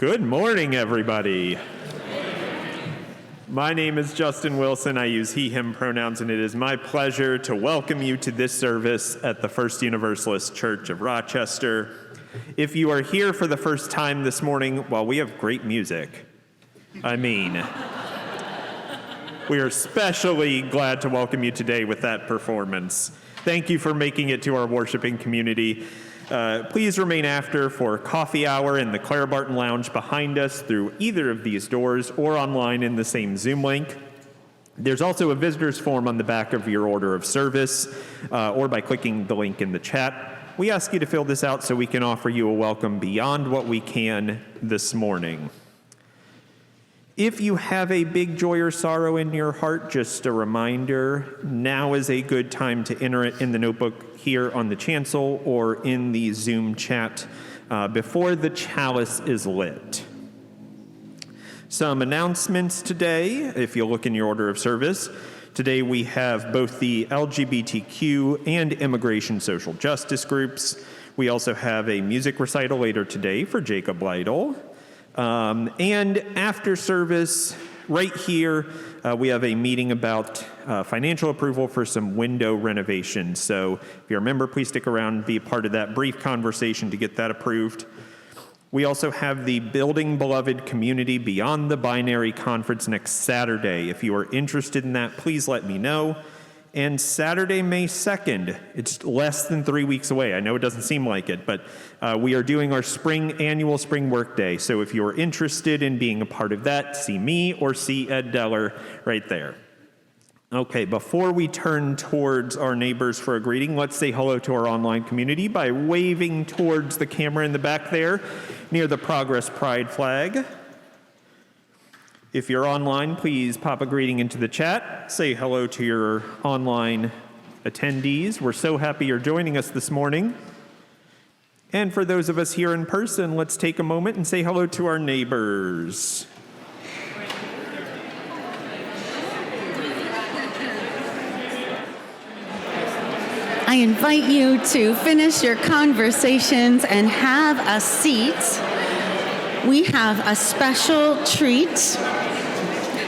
Good morning, everybody. My name is Justin Wilson. I use he, him pronouns, and it is my pleasure to welcome you to this service at the First Universalist Church of Rochester. If you are here for the first time this morning, well, we have great music. We are especially glad to welcome you today with that performance. Thank you for making it to our worshiping community. Please remain after for coffee hour in the Clara Barton Lounge behind us through either of these doors or online in the same Zoom link. There's also a visitor's form on the back of your order of service or by clicking the link in the chat. We ask you to fill this out so we can offer you a welcome beyond what we can this morning. If you have a big joy or sorrow in your heart, just a reminder, now is a good time to enter it in the notebook here on the chancel or in the Zoom chat before the chalice is lit. Some announcements today, if you look in your order of service. Today we have both the LGBTQ and immigration social justice groups. We also have a music recital later today for Jacob Lytle. And after service, right here, we have a meeting about financial approval for some window renovation. So if you're a member, please stick around, be a part of that brief conversation to get that approved. We also have the Building Beloved Community Beyond the Binary Conference next Saturday. If you are interested in that, please let me know. And Saturday, May 2nd, it's less than 3 weeks away. I know it doesn't seem like it, but we are doing our annual spring work day. So if you're interested in being a part of that, see me or see Ed Deller right there. Okay, before we turn towards our neighbors for a greeting, let's say hello to our online community by waving towards the camera in the back there near the Progress Pride flag. If you're online, please pop a greeting into the chat. Say hello to your online attendees. We're so happy you're joining us this morning. And for those of us here in person, let's take a moment and say hello to our neighbors. I invite you to finish your conversations and have a seat. We have a special treat.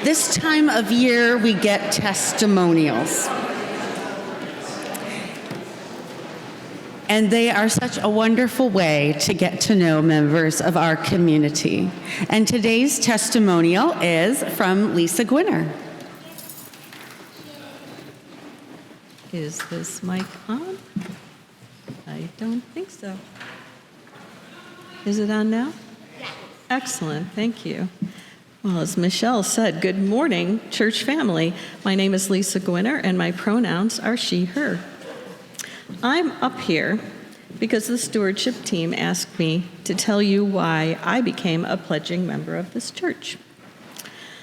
This time of year, we get testimonials. And they are such a wonderful way to get to know members of our community. And today's testimonial is from Lisa Gwinner. Is this mic on? I don't think so. Is it on now? Excellent, thank you. Well, as Michelle said, good morning, church family. My name is Lisa Gwinner, and my pronouns are she, her. I'm up here because the stewardship team asked me to tell you why I became a pledging member of this church.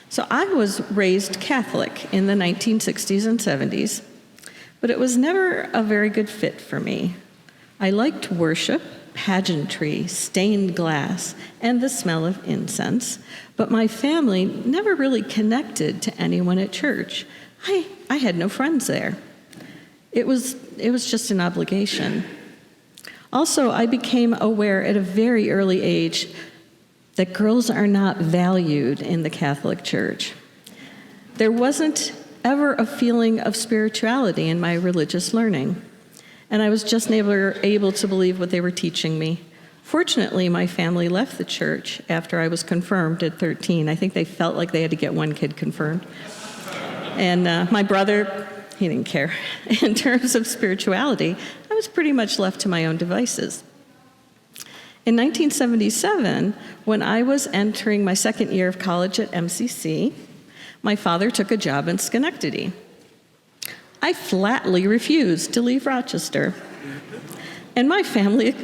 So I was raised Catholic in the 1960s and 70s, but it was never a very good fit for me. I liked worship, pageantry, stained glass, and the smell of incense, but my family never really connected to anyone at church. I had no friends there. It was just an obligation. Also, I became aware at a very early age that girls are not valued in the Catholic Church. There wasn't ever a feeling of spirituality in my religious learning. And I was just never able to believe what they were teaching me. Fortunately, my family left the church after I was confirmed at 13. I think they felt like they had to get one kid confirmed. And my brother, he didn't care. In terms of spirituality, I was pretty much left to my own devices. In 1977, when I was entering my second year of college at MCC, my father took a job in Schenectady. I flatly refused to leave Rochester. And my family,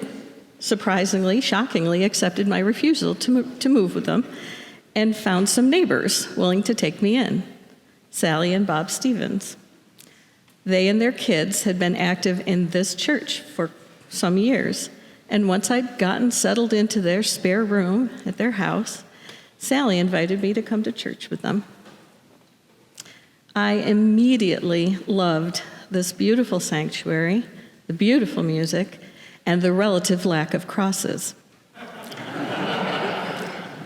surprisingly, shockingly, accepted my refusal to move with them and found some neighbors willing to take me in, Sally and Bob Stevens. They and their kids had been active in this church for some years. And once I'd gotten settled into their spare room at their house, Sally invited me to come to church with them. I immediately loved this beautiful sanctuary, the beautiful music, and the relative lack of crosses.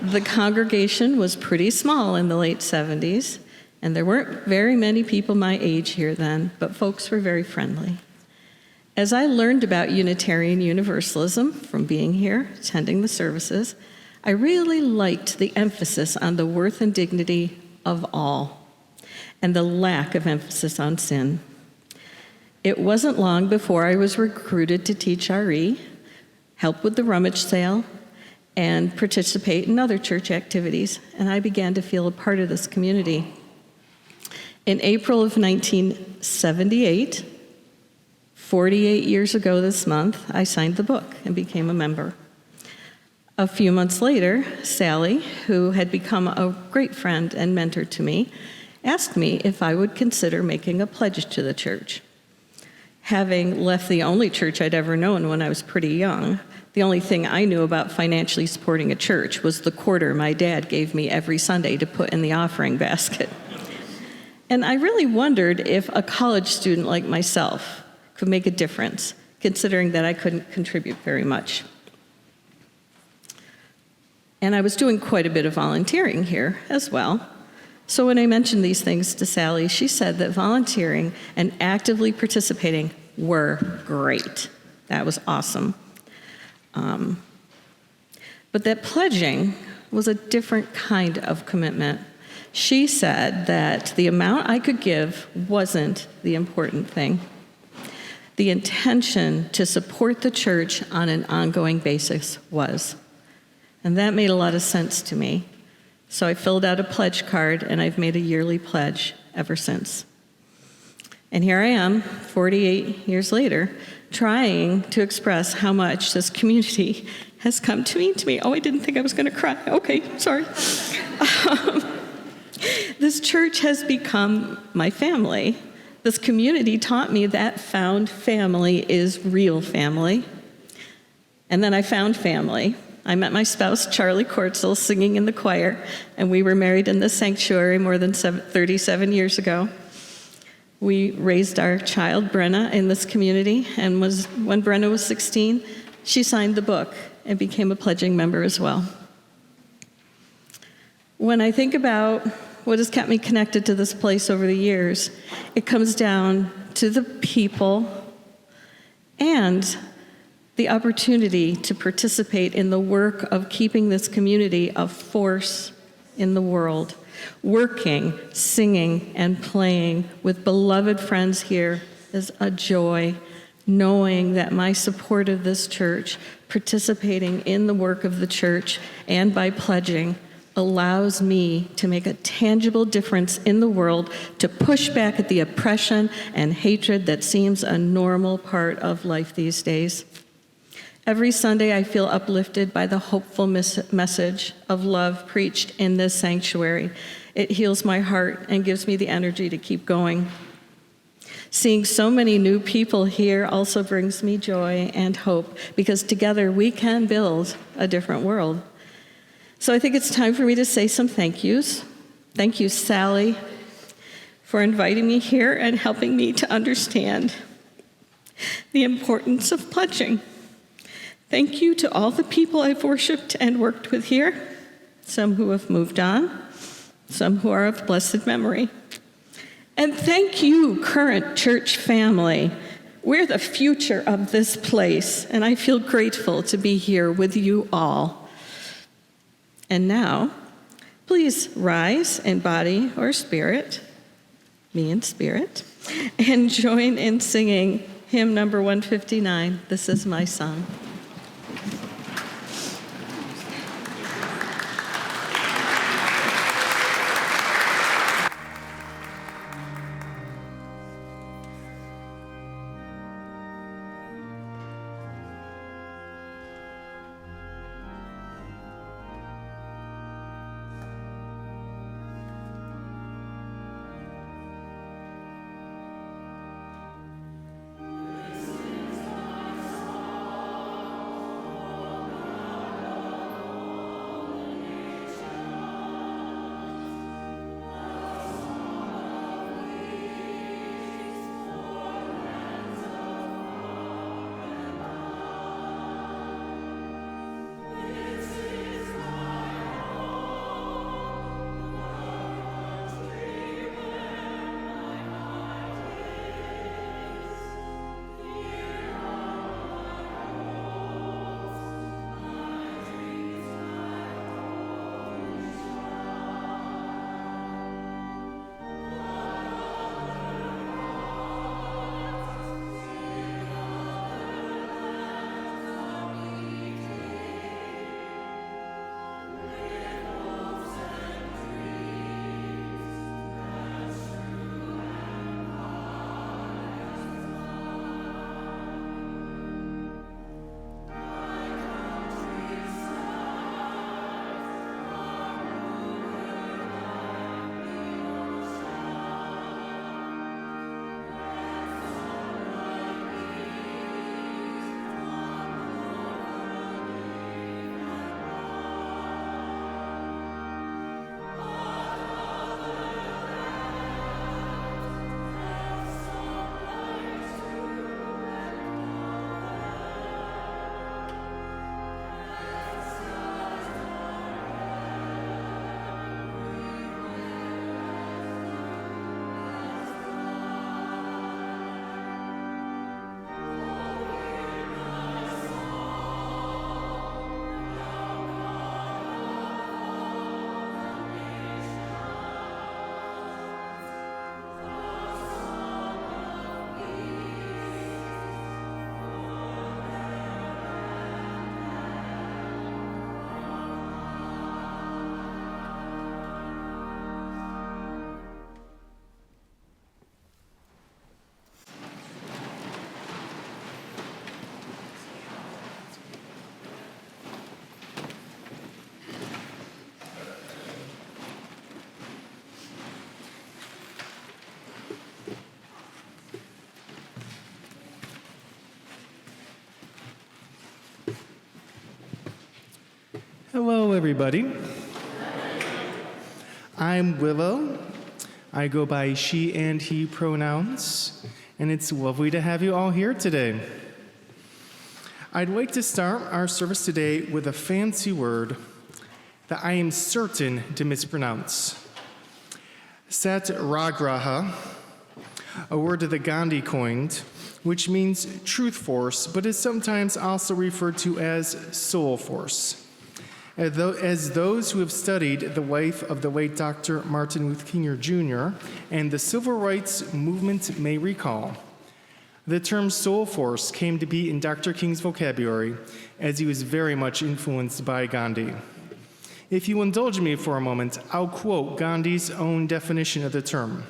The congregation was pretty small in the late 70s, and there weren't very many people my age here then, but folks were very friendly. As I learned about Unitarian Universalism from being here, attending the services, I really liked the emphasis on the worth and dignity of all, and the lack of emphasis on sin. It wasn't long before I was recruited to teach RE, help with the rummage sale, and participate in other church activities, and I began to feel a part of this community. In April of 1978, 48 years ago this month, I signed the book and became a member. A few months later, Sally, who had become a great friend and mentor to me, asked me if I would consider making a pledge to the church. Having left the only church I'd ever known when I was pretty young, the only thing I knew about financially supporting a church was the quarter my dad gave me every Sunday to put in the offering basket. And I really wondered if a college student like myself could make a difference, considering that I couldn't contribute very much. And I was doing quite a bit of volunteering here as well. So when I mentioned these things to Sally, she said that volunteering and actively participating were great. That was awesome. But that pledging was a different kind of commitment. She said that the amount I could give wasn't the important thing. The intention to support the church on an ongoing basis was. And that made a lot of sense to me. So I filled out a pledge card, and I've made a yearly pledge ever since. And here I am, 48 years later, trying to express how much this community has come to mean to me. Oh, I didn't think I was going to cry. Okay, sorry. This church has become my family. This community taught me that found family is real family. And then I found family. I met my spouse, Charlie Kortzel, singing in the choir, and we were married in the sanctuary more than 37 years ago. We raised our child, Brenna, in this community, and when Brenna was 16, she signed the book and became a pledging member as well. When I think about what has kept me connected to this place over the years, it comes down to the people and the opportunity to participate in the work of keeping this community a force in the world, working, singing, and playing with beloved friends here is a joy, knowing that my support of this church, participating in the work of the church, and by pledging, allows me to make a tangible difference in the world, to push back at the oppression and hatred that seems a normal part of life these days. Every Sunday, I feel uplifted by the hopeful message of love preached in this sanctuary. It heals my heart and gives me the energy to keep going. Seeing so many new people here also brings me joy and hope, because together we can build a different world. So I think it's time for me to say some thank yous. Thank you, Sally, for inviting me here and helping me to understand the importance of pledging. Thank you to all the people I've worshiped and worked with here, some who have moved on, some who are of blessed memory. And thank you, current church family. We're the future of this place, and I feel grateful to be here with you all. And now, please rise in body or spirit, me in spirit, and join in singing hymn number 159, This Is My Song. Hello, everybody. I'm Willow. I go by she and he pronouns, and it's lovely to have you all here today. I'd like to start our service today with a fancy word that I am certain to mispronounce. Satyagraha, a word that Gandhi coined, which means truth force, but is sometimes also referred to as soul force. As those who have studied the life of the late Dr. Martin Luther King Jr. and the civil rights movement may recall, the term soul force came to be in Dr. King's vocabulary as he was very much influenced by Gandhi. If you indulge me for a moment, I'll quote Gandhi's own definition of the term.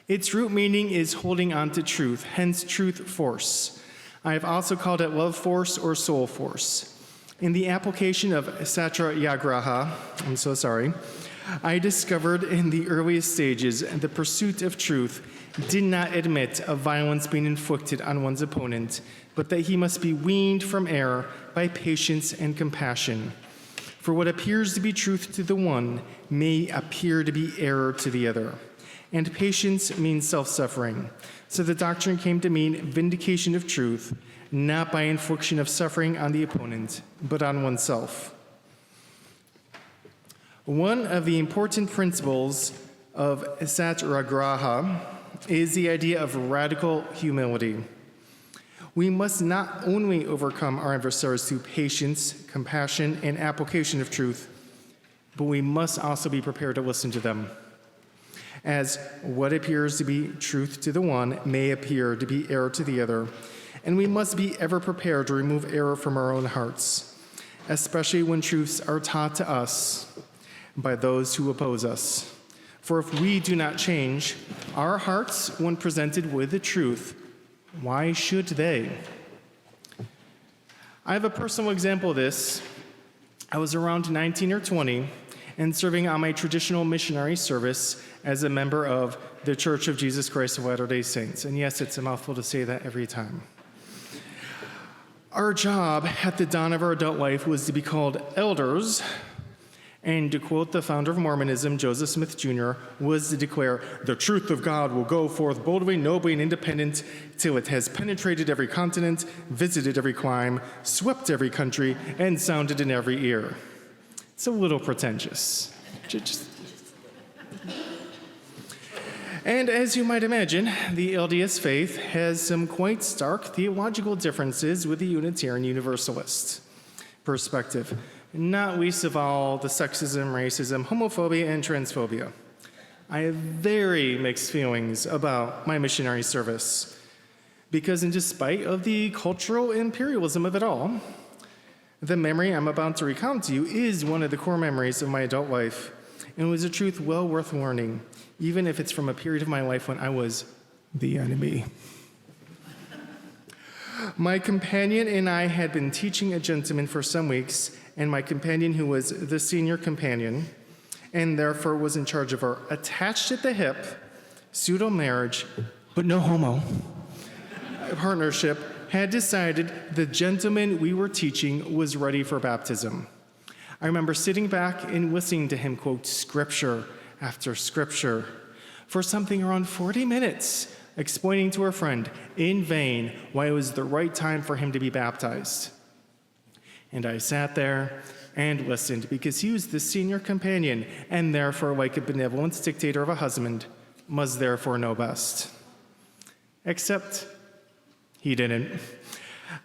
Its root meaning is holding on to truth, hence truth force. I have also called it love force or soul force. In the application of Satyagraha, I discovered in the earliest stages the pursuit of truth did not admit of violence being inflicted on one's opponent, but that he must be weaned from error by patience and compassion. For what appears to be truth to the one may appear to be error to the other. And patience means self-suffering. So the doctrine came to mean vindication of truth, not by infliction of suffering on the opponent, but on oneself. One of the important principles of Satyagraha is the idea of radical humility. We must not only overcome our adversaries through patience, compassion, and application of truth, but we must also be prepared to listen to them, as what appears to be truth to the one may appear to be error to the other, and we must be ever prepared to remove error from our own hearts, especially when truths are taught to us by those who oppose us. For if we do not change our hearts when presented with the truth, why should they? I have a personal example of this. I was around 19 or 20 and serving on my traditional missionary service as a member of the Church of Jesus Christ of Latter-day Saints. And yes, it's a mouthful to say that every time. Our job at the dawn of our adult life was to be called elders, and to quote the founder of Mormonism, Joseph Smith Jr., was to declare, "The truth of God will go forth boldly, nobly, and independent till it has penetrated every continent, visited every clime, swept every country, and sounded in every ear." It's a little pretentious. And as you might imagine, the LDS faith has some quite stark theological differences with the Unitarian Universalist perspective, not least of all the sexism, racism, homophobia, and transphobia. I have very mixed feelings about my missionary service, because in despite of the cultural imperialism of it all, the memory I'm about to recount to you is one of the core memories of my adult life, and was a truth well worth learning, even if it's from a period of my life when I was the enemy. My companion and I had been teaching a gentleman for some weeks, and my companion, who was the senior companion, and therefore was in charge of our attached at the hip, pseudo-marriage, but no homo, partnership, had decided the gentleman we were teaching was ready for baptism. I remember sitting back and listening to him quote scripture after scripture for something around 40 minutes, explaining to our friend in vain why it was the right time for him to be baptized. And I sat there and listened, because he was the senior companion, and therefore, like a benevolent dictator of a husband, must therefore know best. Except he didn't.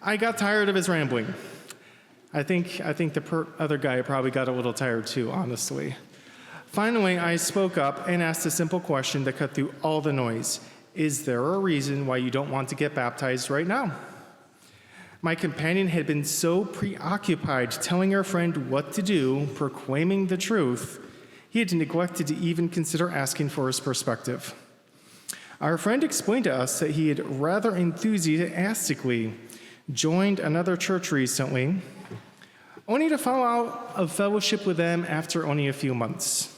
I got tired of his rambling. I think the other guy probably got a little tired too, honestly. Finally, I spoke up and asked a simple question that cut through all the noise. Is there a reason why you don't want to get baptized right now? My companion had been so preoccupied telling our friend what to do, proclaiming the truth, he had neglected to even consider asking for his perspective. Our friend explained to us that he had rather enthusiastically joined another church recently, only to fall out of fellowship with them after only a few months,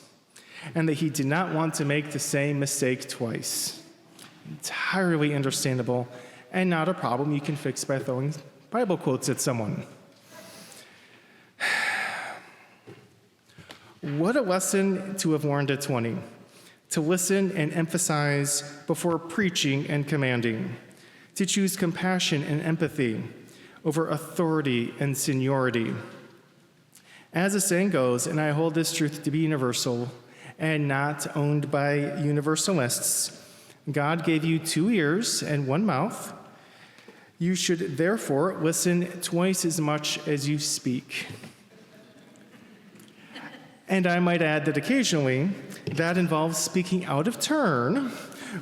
and that he did not want to make the same mistake twice. Entirely understandable, and not a problem you can fix by throwing Bible quotes at someone. What a lesson to have learned at 20, to listen and emphasize before preaching and commanding, to choose compassion and empathy over authority and seniority. As the saying goes, and I hold this truth to be universal and not owned by Universalists, God gave you 2 ears and 1 mouth. You should therefore listen twice as much as you speak. And I might add that occasionally that involves speaking out of turn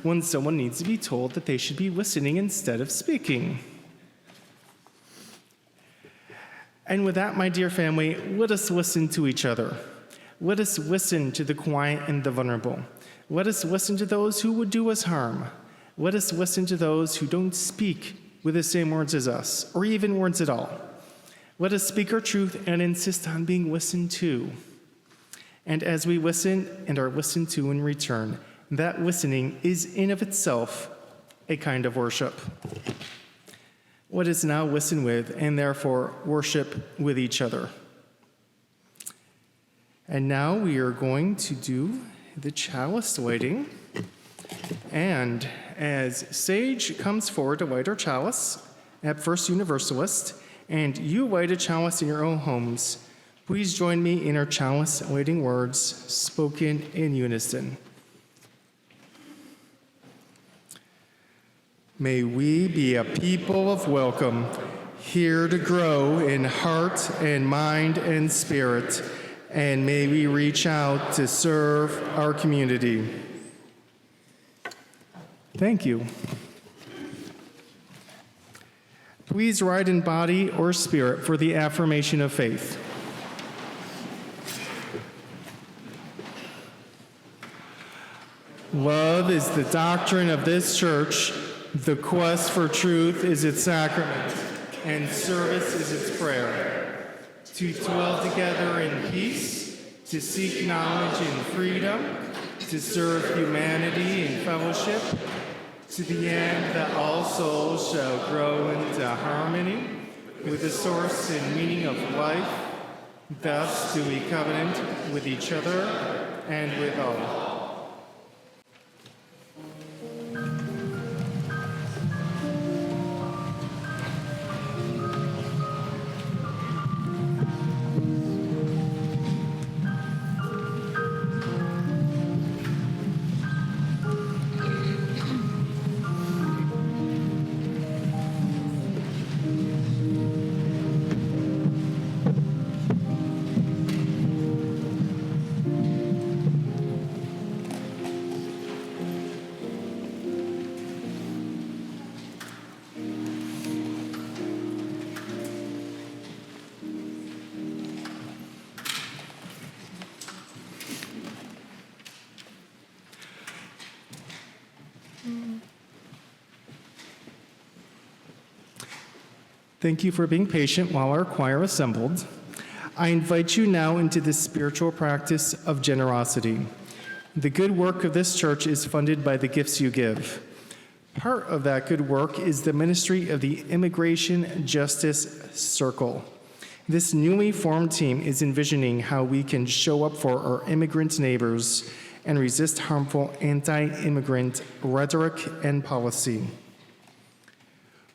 when someone needs to be told that they should be listening instead of speaking. And with that, my dear family, let us listen to each other. Let us listen to the quiet and the vulnerable. Let us listen to those who would do us harm. Let us listen to those who don't speak with the same words as us, or even words at all. Let us speak our truth and insist on being listened to. And as we listen and are listened to in return, that listening is in of itself a kind of worship. Let us now listen with, and therefore worship with each other. And now we are going to do the chalice lighting. And as Sage comes forward to light our chalice at First Universalist, and you light a chalice in your own homes, please join me in our chalice lighting words spoken in unison. May we be a people of welcome, here to grow in heart and mind and spirit, and may we reach out to serve our community. Thank you. Please write in body or spirit for the affirmation of faith. Love is the doctrine of this church. The quest for truth is its sacrament, and service is its prayer. To dwell together in peace, to seek knowledge in freedom, to serve humanity in fellowship, to the end that all souls shall grow into harmony with the source and meaning of life. Thus do we covenant with each other and with all. Thank you for being patient while our choir assembled. I invite you now into the spiritual practice of generosity. The good work of this church is funded by the gifts you give. Part of that good work is the ministry of the Immigration Justice Circle. This newly formed team is envisioning how we can show up for our immigrant neighbors and resist harmful anti-immigrant rhetoric and policy.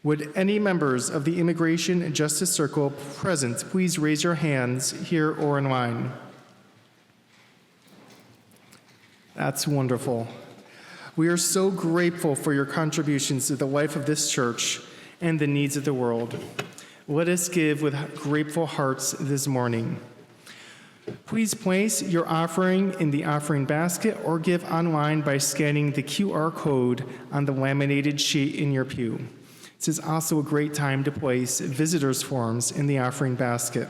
Would any members of the Immigration Justice Circle present please raise your hands here or online? That's wonderful. We are so grateful for your contributions to the life of this church and the needs of the world. Let us give with grateful hearts this morning. Please place your offering in the offering basket or give online by scanning the QR code on the laminated sheet in your pew. This is also a great time to place visitors' forms in the offering basket.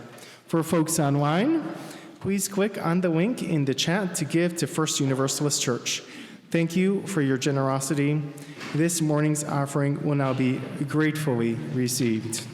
For folks online, please click on the link in the chat to give to First Universalist Church. Thank you for your generosity. This morning's offering will now be gratefully received.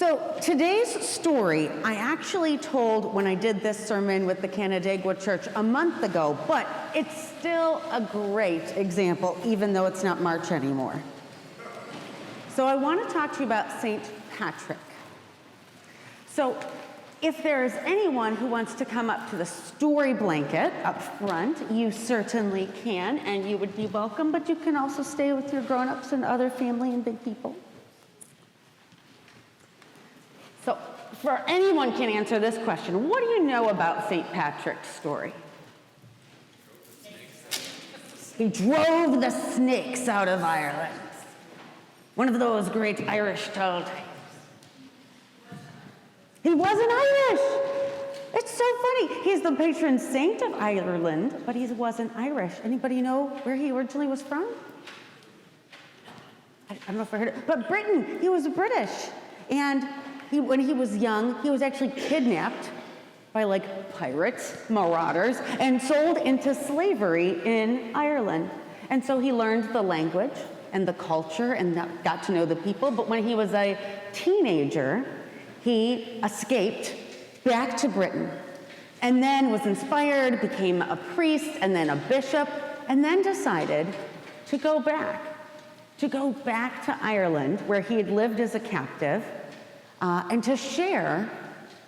So today's story, I actually told when I did this sermon with the Canandaigua Church a month ago, but it's still a great example, even though it's not March anymore. So I want to talk to you about St. Patrick. So if there's anyone who wants to come up to the story blanket up front, you certainly can, and you would be welcome, but you can also stay with your grown-ups and other family and big people. So for anyone can answer this question, what do you know about St. Patrick's story? He drove the snakes out of Ireland. One of those great Irish tall tales. He wasn't Irish. It's so funny. He's the patron saint of Ireland, but he wasn't Irish. Anybody know where he originally was from? I don't know if I heard it, but Britain. He was British. And when he was young, he was actually kidnapped by like pirates, marauders, and sold into slavery in Ireland. And so he learned the language and the culture and got to know the people. But when he was a teenager, he escaped back to Britain and then was inspired, became a priest and then a bishop, and then decided to go back to Ireland where he had lived as a captive and to share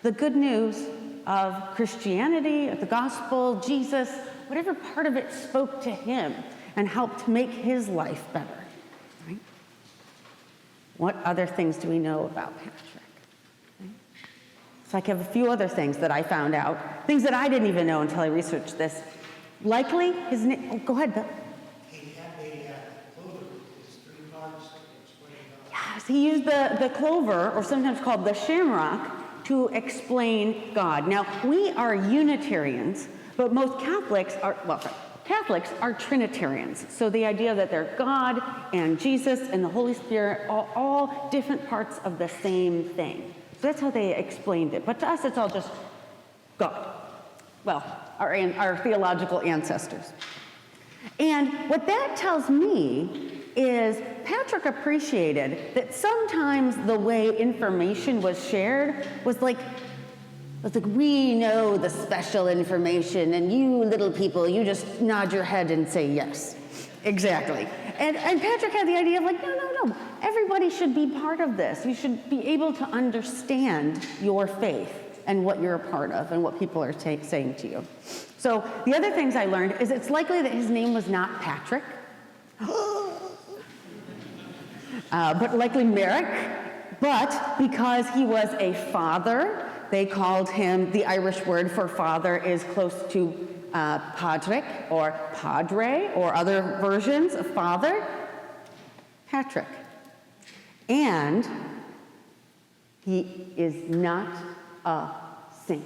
the good news of Christianity, of the gospel, Jesus, whatever part of it spoke to him and helped make his life better. Right? What other things do we know about Patrick? So I have a few other things that I found out, things that I didn't even know until I researched this. Likely, his name, oh, go ahead, Bill. He had a clover with his 3 parts to explain God. Yes, he used the clover, or sometimes called the shamrock, to explain God. Now, we are Unitarians, but most Catholics are Trinitarians. So the idea that they're God and Jesus and the Holy Spirit are all different parts of the same thing. So that's how they explained it. But to us, it's all just God. Well, our theological ancestors. And what that tells me is Patrick appreciated that sometimes the way information was shared was like, we know the special information, and you little people, you just nod your head and say yes. Exactly. And Patrick had the idea of like, no, everybody should be part of this. You should be able to understand your faith and what you're a part of and what people are saying to you. So the other things I learned is it's likely that his name was not Patrick, but likely Merrick, but because he was a father, they called him, the Irish word for father is close to Patrick or Padre or other versions of father, Patrick. And he is not a saint.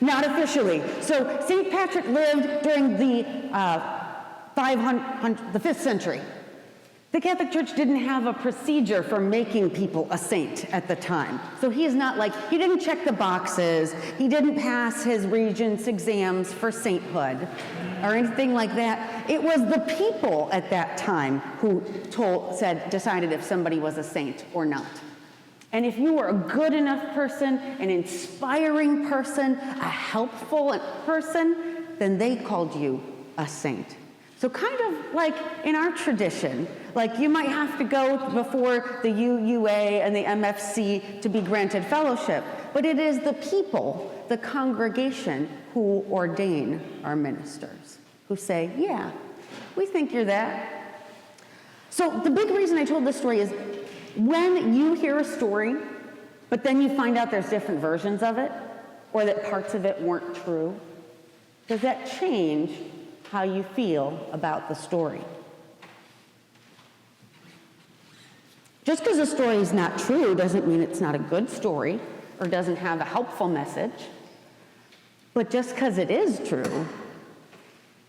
Not officially. So St. Patrick lived during the 5th century. The Catholic Church didn't have a procedure for making people a saint at the time. So he's not like, he didn't check the boxes, he didn't pass his regents exams for sainthood or anything like that. It was the people at that time who decided if somebody was a saint or not. And if you were a good enough person, an inspiring person, a helpful person, then they called you a saint. So kind of like in our tradition, like you might have to go before the UUA and the MFC to be granted fellowship, but it is the people, the congregation, who ordain our ministers, who say, yeah, we think you're that. So the big reason I told this story is when you hear a story, but then you find out there's different versions of it, or that parts of it weren't true, does that change how you feel about the story? Just because a story is not true doesn't mean it's not a good story or doesn't have a helpful message. But just because it is true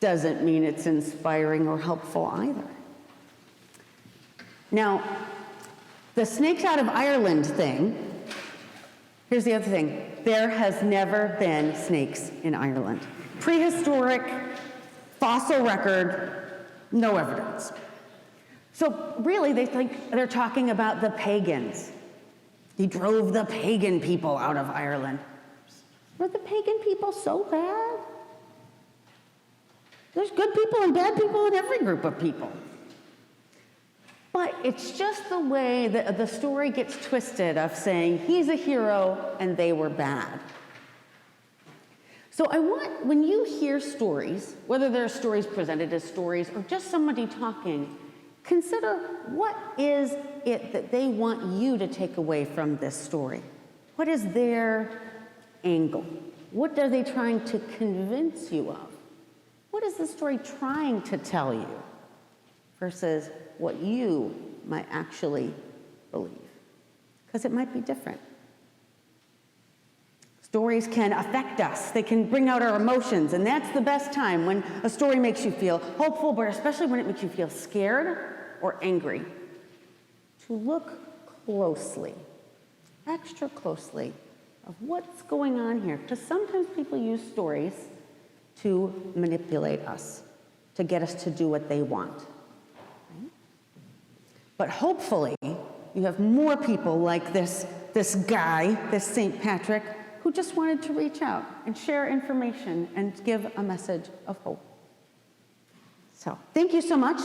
doesn't mean it's inspiring or helpful either. Now, the snakes out of Ireland thing, here's the other thing. There has never been snakes in Ireland. Prehistoric, fossil record, no evidence. So really, they think they're talking about the pagans. He drove the pagan people out of Ireland. Were the pagan people so bad? There's good people and bad people in every group of people. But it's just the way that the story gets twisted of saying he's a hero and they were bad. So I want, when you hear stories, whether they're stories presented as stories or just somebody talking, consider what is it that they want you to take away from this story? What is their angle? What are they trying to convince you of? What is the story trying to tell you versus what you might actually believe? Because it might be different. Stories can affect us. They can bring out our emotions, and that's the best time when a story makes you feel hopeful, but especially when it makes you feel scared or angry. To look closely, extra closely, of what's going on here. Because sometimes people use stories to manipulate us, to get us to do what they want. Right? But hopefully, you have more people like this guy, this St. Patrick, who just wanted to reach out and share information and give a message of hope. So, thank you so much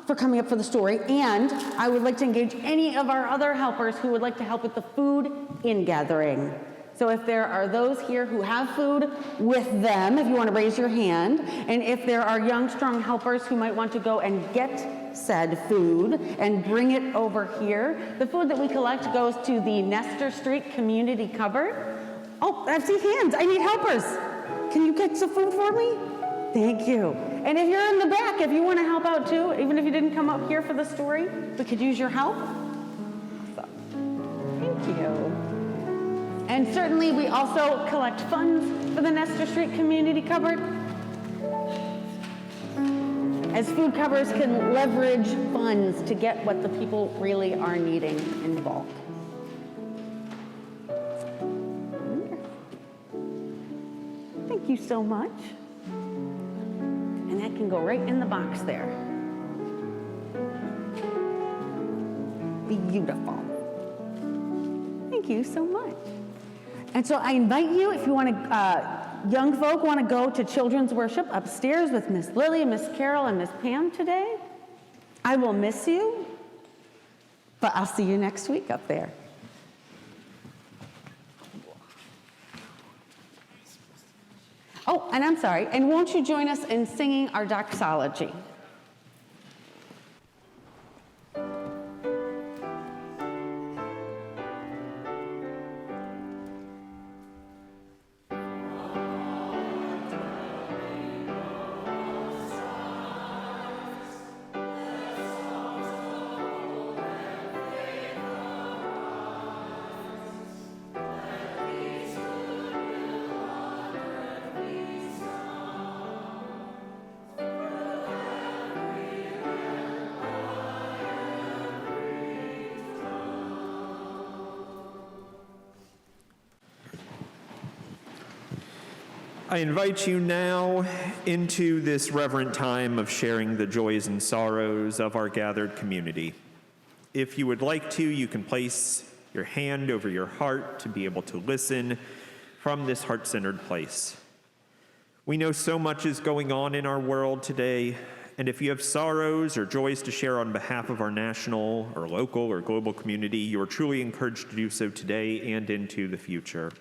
for coming up for the story, and I would like to engage any of our other helpers who would like to help with the food in gathering. So if there are those here who have food with them, if you want to raise your hand, and if there are young, strong helpers who might want to go and get said food and bring it over here, the food that we collect goes to the Nestor Street Community Cupboard. Oh, I see hands. I need helpers. Can you get some food for me? Thank you. And if you're in the back, if you want to help out too, even if you didn't come up here for the story, we could use your help. Awesome. Thank you. And certainly we also collect funds for the Nestor Street Community Cupboard, as food cupboards can leverage funds to get what the people really are needing in bulk. Thank you so much. And that can go right in the box there. Beautiful. Thank you so much. And so I invite you, if you want to, young folk want to go to children's worship upstairs with Miss Lily, Miss Carol, and Miss Pam today. I will miss you, but I'll see you next week up there. Oh, and I'm sorry, and won't you join us in singing our doxology? I invite you now into this reverent time of sharing the joys and sorrows of our gathered community. If you would like to, you can place your hand over your heart to be able to listen from this heart-centered place. We know so much is going on in our world today, and if you have sorrows or joys to share on behalf of our national or local or global community, you are truly encouraged to do so today and into the future.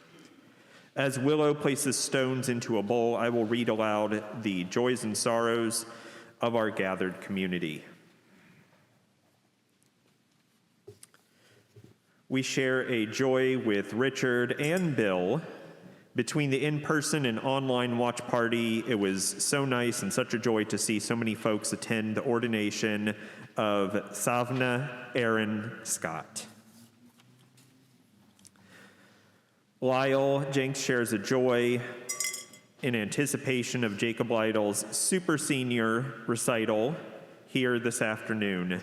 As Willow places stones into a bowl, I will read aloud the joys and sorrows of our gathered community. We share a joy with Richard and Bill. Between the in-person and online watch party, it was so nice and such a joy to see so many folks attend the ordination of Savna Aaron Scott. Lyle Jenks shares a joy in anticipation of Jacob Lytle's super senior recital here this afternoon,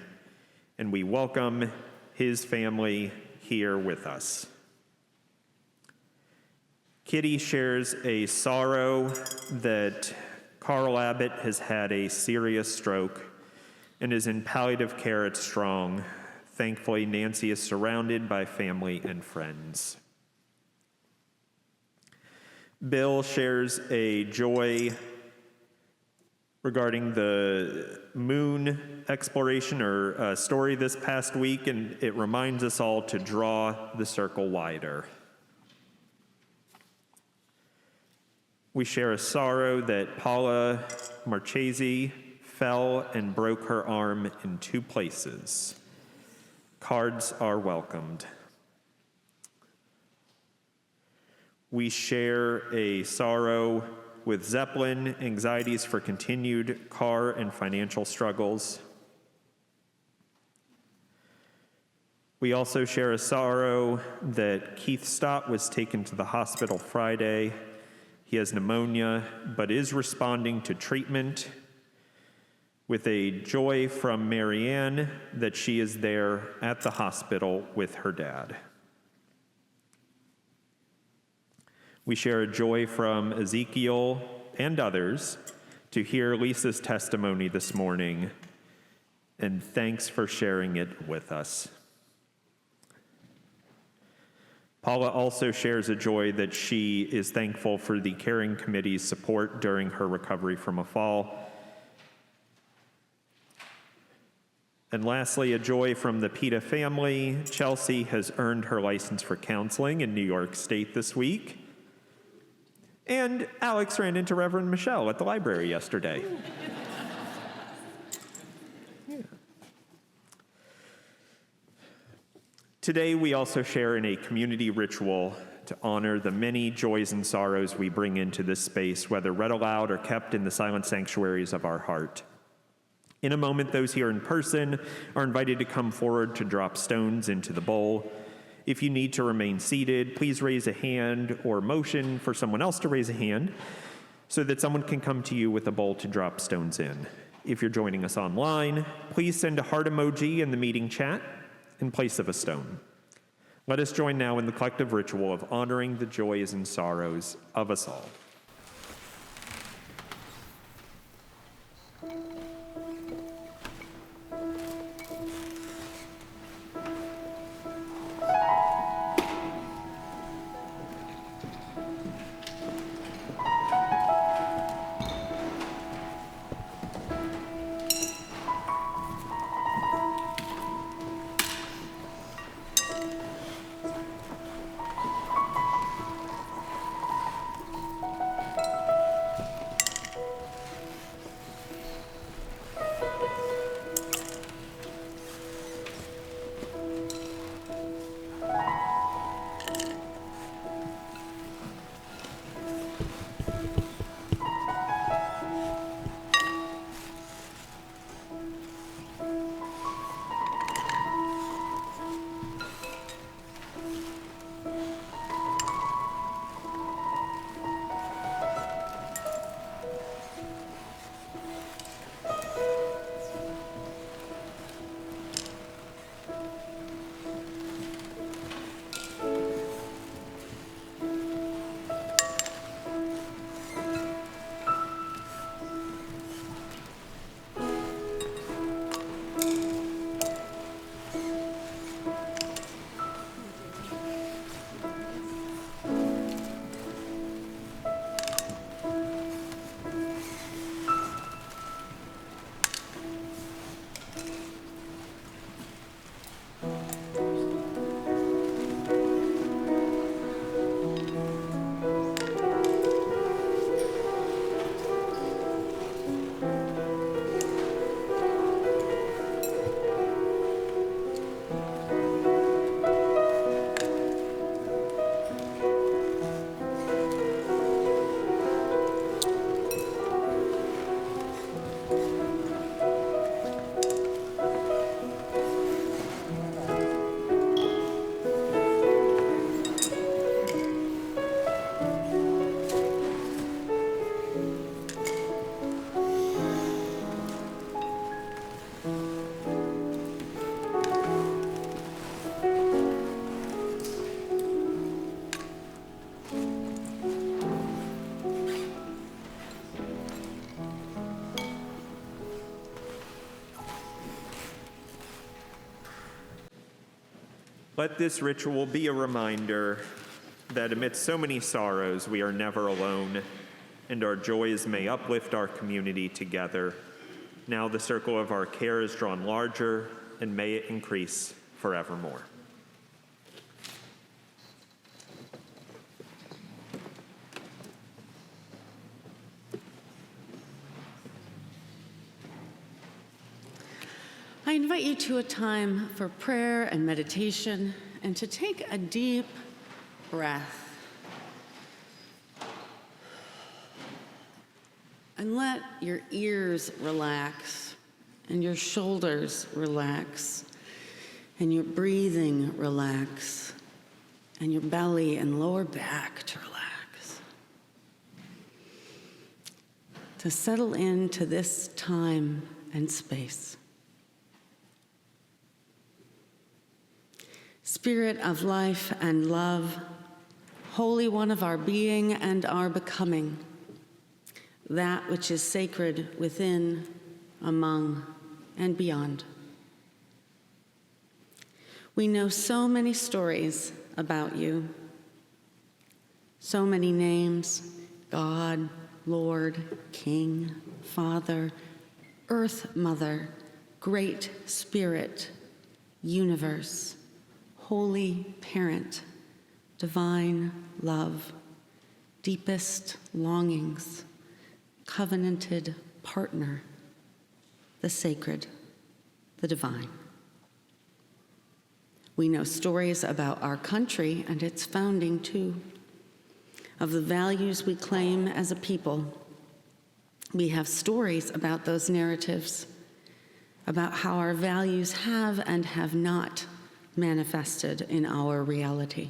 and we welcome his family here with us. Kitty shares a sorrow that Carl Abbott has had a serious stroke, and is in palliative care at Strong. Thankfully, Nancy is surrounded by family and friends. Bill shares a joy regarding the moon exploration or story this past week, and it reminds us all to draw the circle wider. We share a sorrow that Paula Marchese fell and broke her arm in 2 places. Cards are welcomed. We share a sorrow with Zeppelin, anxieties for continued car and financial struggles. We also share a sorrow that Keith Stott was taken to the hospital Friday. He has pneumonia, but is responding to treatment, with a joy from Marianne that she is there at the hospital with her dad. We share a joy from Ezekiel and others to hear Lisa's testimony this morning, and thanks for sharing it with us. Paula also shares a joy that she is thankful for the caring committee's support during her recovery from a fall. And lastly, a joy from the Pita family. Chelsea has earned her license for counseling in New York State this week. And Alex ran into Reverend Michelle at the library yesterday. Yeah. Today, we also share in a community ritual to honor the many joys and sorrows we bring into this space, whether read aloud or kept in the silent sanctuaries of our heart. In a moment, those here in person are invited to come forward to drop stones into the bowl. If you need to remain seated, please raise a hand or motion for someone else to raise a hand so that someone can come to you with a bowl to drop stones in. If you're joining us online, please send a heart emoji in the meeting chat in place of a stone. Let us join now in the collective ritual of honoring the joys and sorrows of us all. Let this ritual be a reminder that amidst so many sorrows, we are never alone, and our joys may uplift our community together. Now the circle of our care is drawn larger, and may it increase forevermore. I invite you to a time for prayer and meditation, and to take a deep breath. And let your ears relax, and your shoulders relax, and your breathing relax, and your belly and lower back to relax. To settle into this time and space. Spirit of life and love, Holy One of our being and our becoming, that which is sacred within, among, and beyond. We know so many stories about you, so many names: God, Lord, King, Father, Earth Mother, Great Spirit, Universe, Holy Parent, Divine Love, Deepest Longings, Covenanted Partner, the Sacred, the Divine. We know stories about our country and its founding too, of the values we claim as a people. We have stories about those narratives, about how our values have and have not manifested in our reality.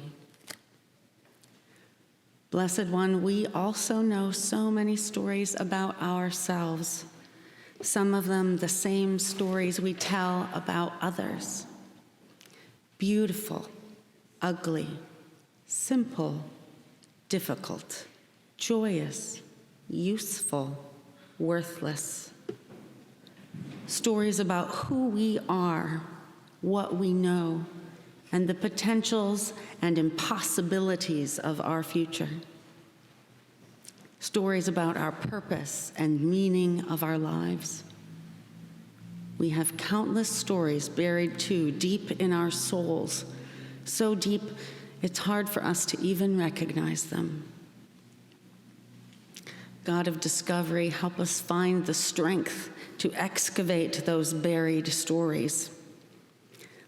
Blessed One, we also know so many stories about ourselves, some of them the same stories we tell about others. Beautiful, ugly, simple, difficult, joyous, useful, worthless. Stories about who we are, what we know, and the potentials and impossibilities of our future. Stories about our purpose and meaning of our lives. We have countless stories buried too deep in our souls, so deep it's hard for us to even recognize them. God of discovery, help us find the strength to excavate those buried stories.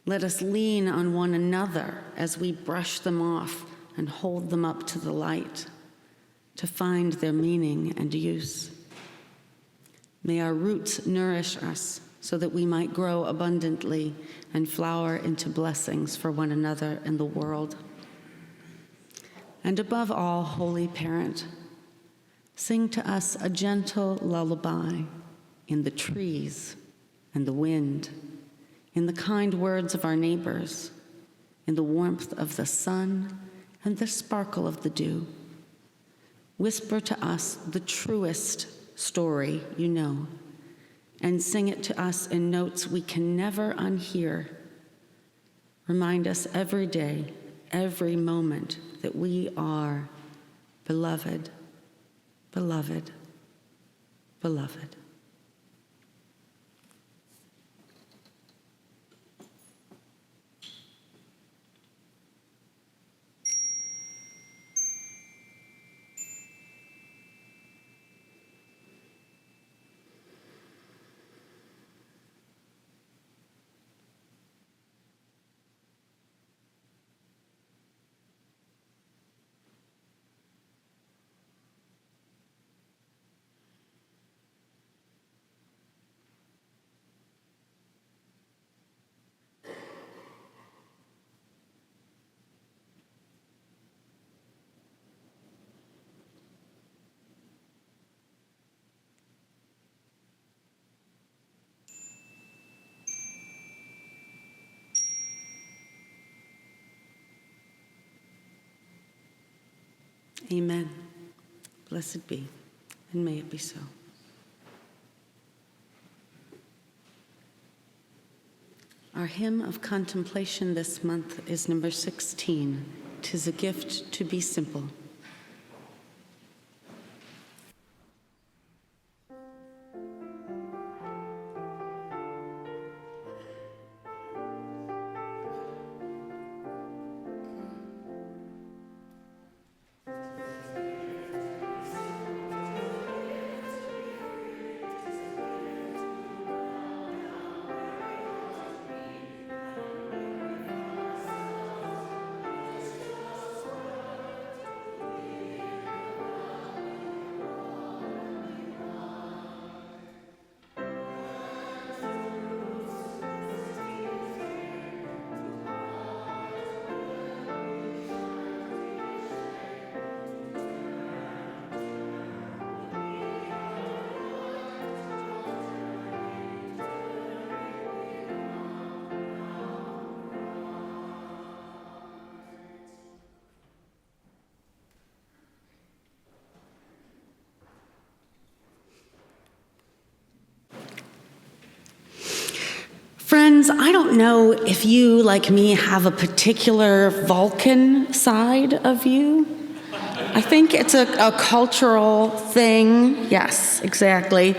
Let us lean on one another as we brush them off and hold them up to the light to find their meaning and use. May our roots nourish us so that we might grow abundantly and flower into blessings for one another and the world. And above all, Holy Parent, sing to us a gentle lullaby in the trees and the wind, in the kind words of our neighbors, in the warmth of the sun and the sparkle of the dew. Whisper to us the truest story you know, and sing it to us in notes we can never unhear. Remind us every day, every moment, that we are beloved, beloved, beloved. Amen. Blessed be, and may it be so. Our hymn of contemplation this month is number 16, "'Tis a Gift to Be Simple." Friends, I don't know if you, like me, have a particular Vulcan side of you. I think it's a cultural thing. Yes, exactly.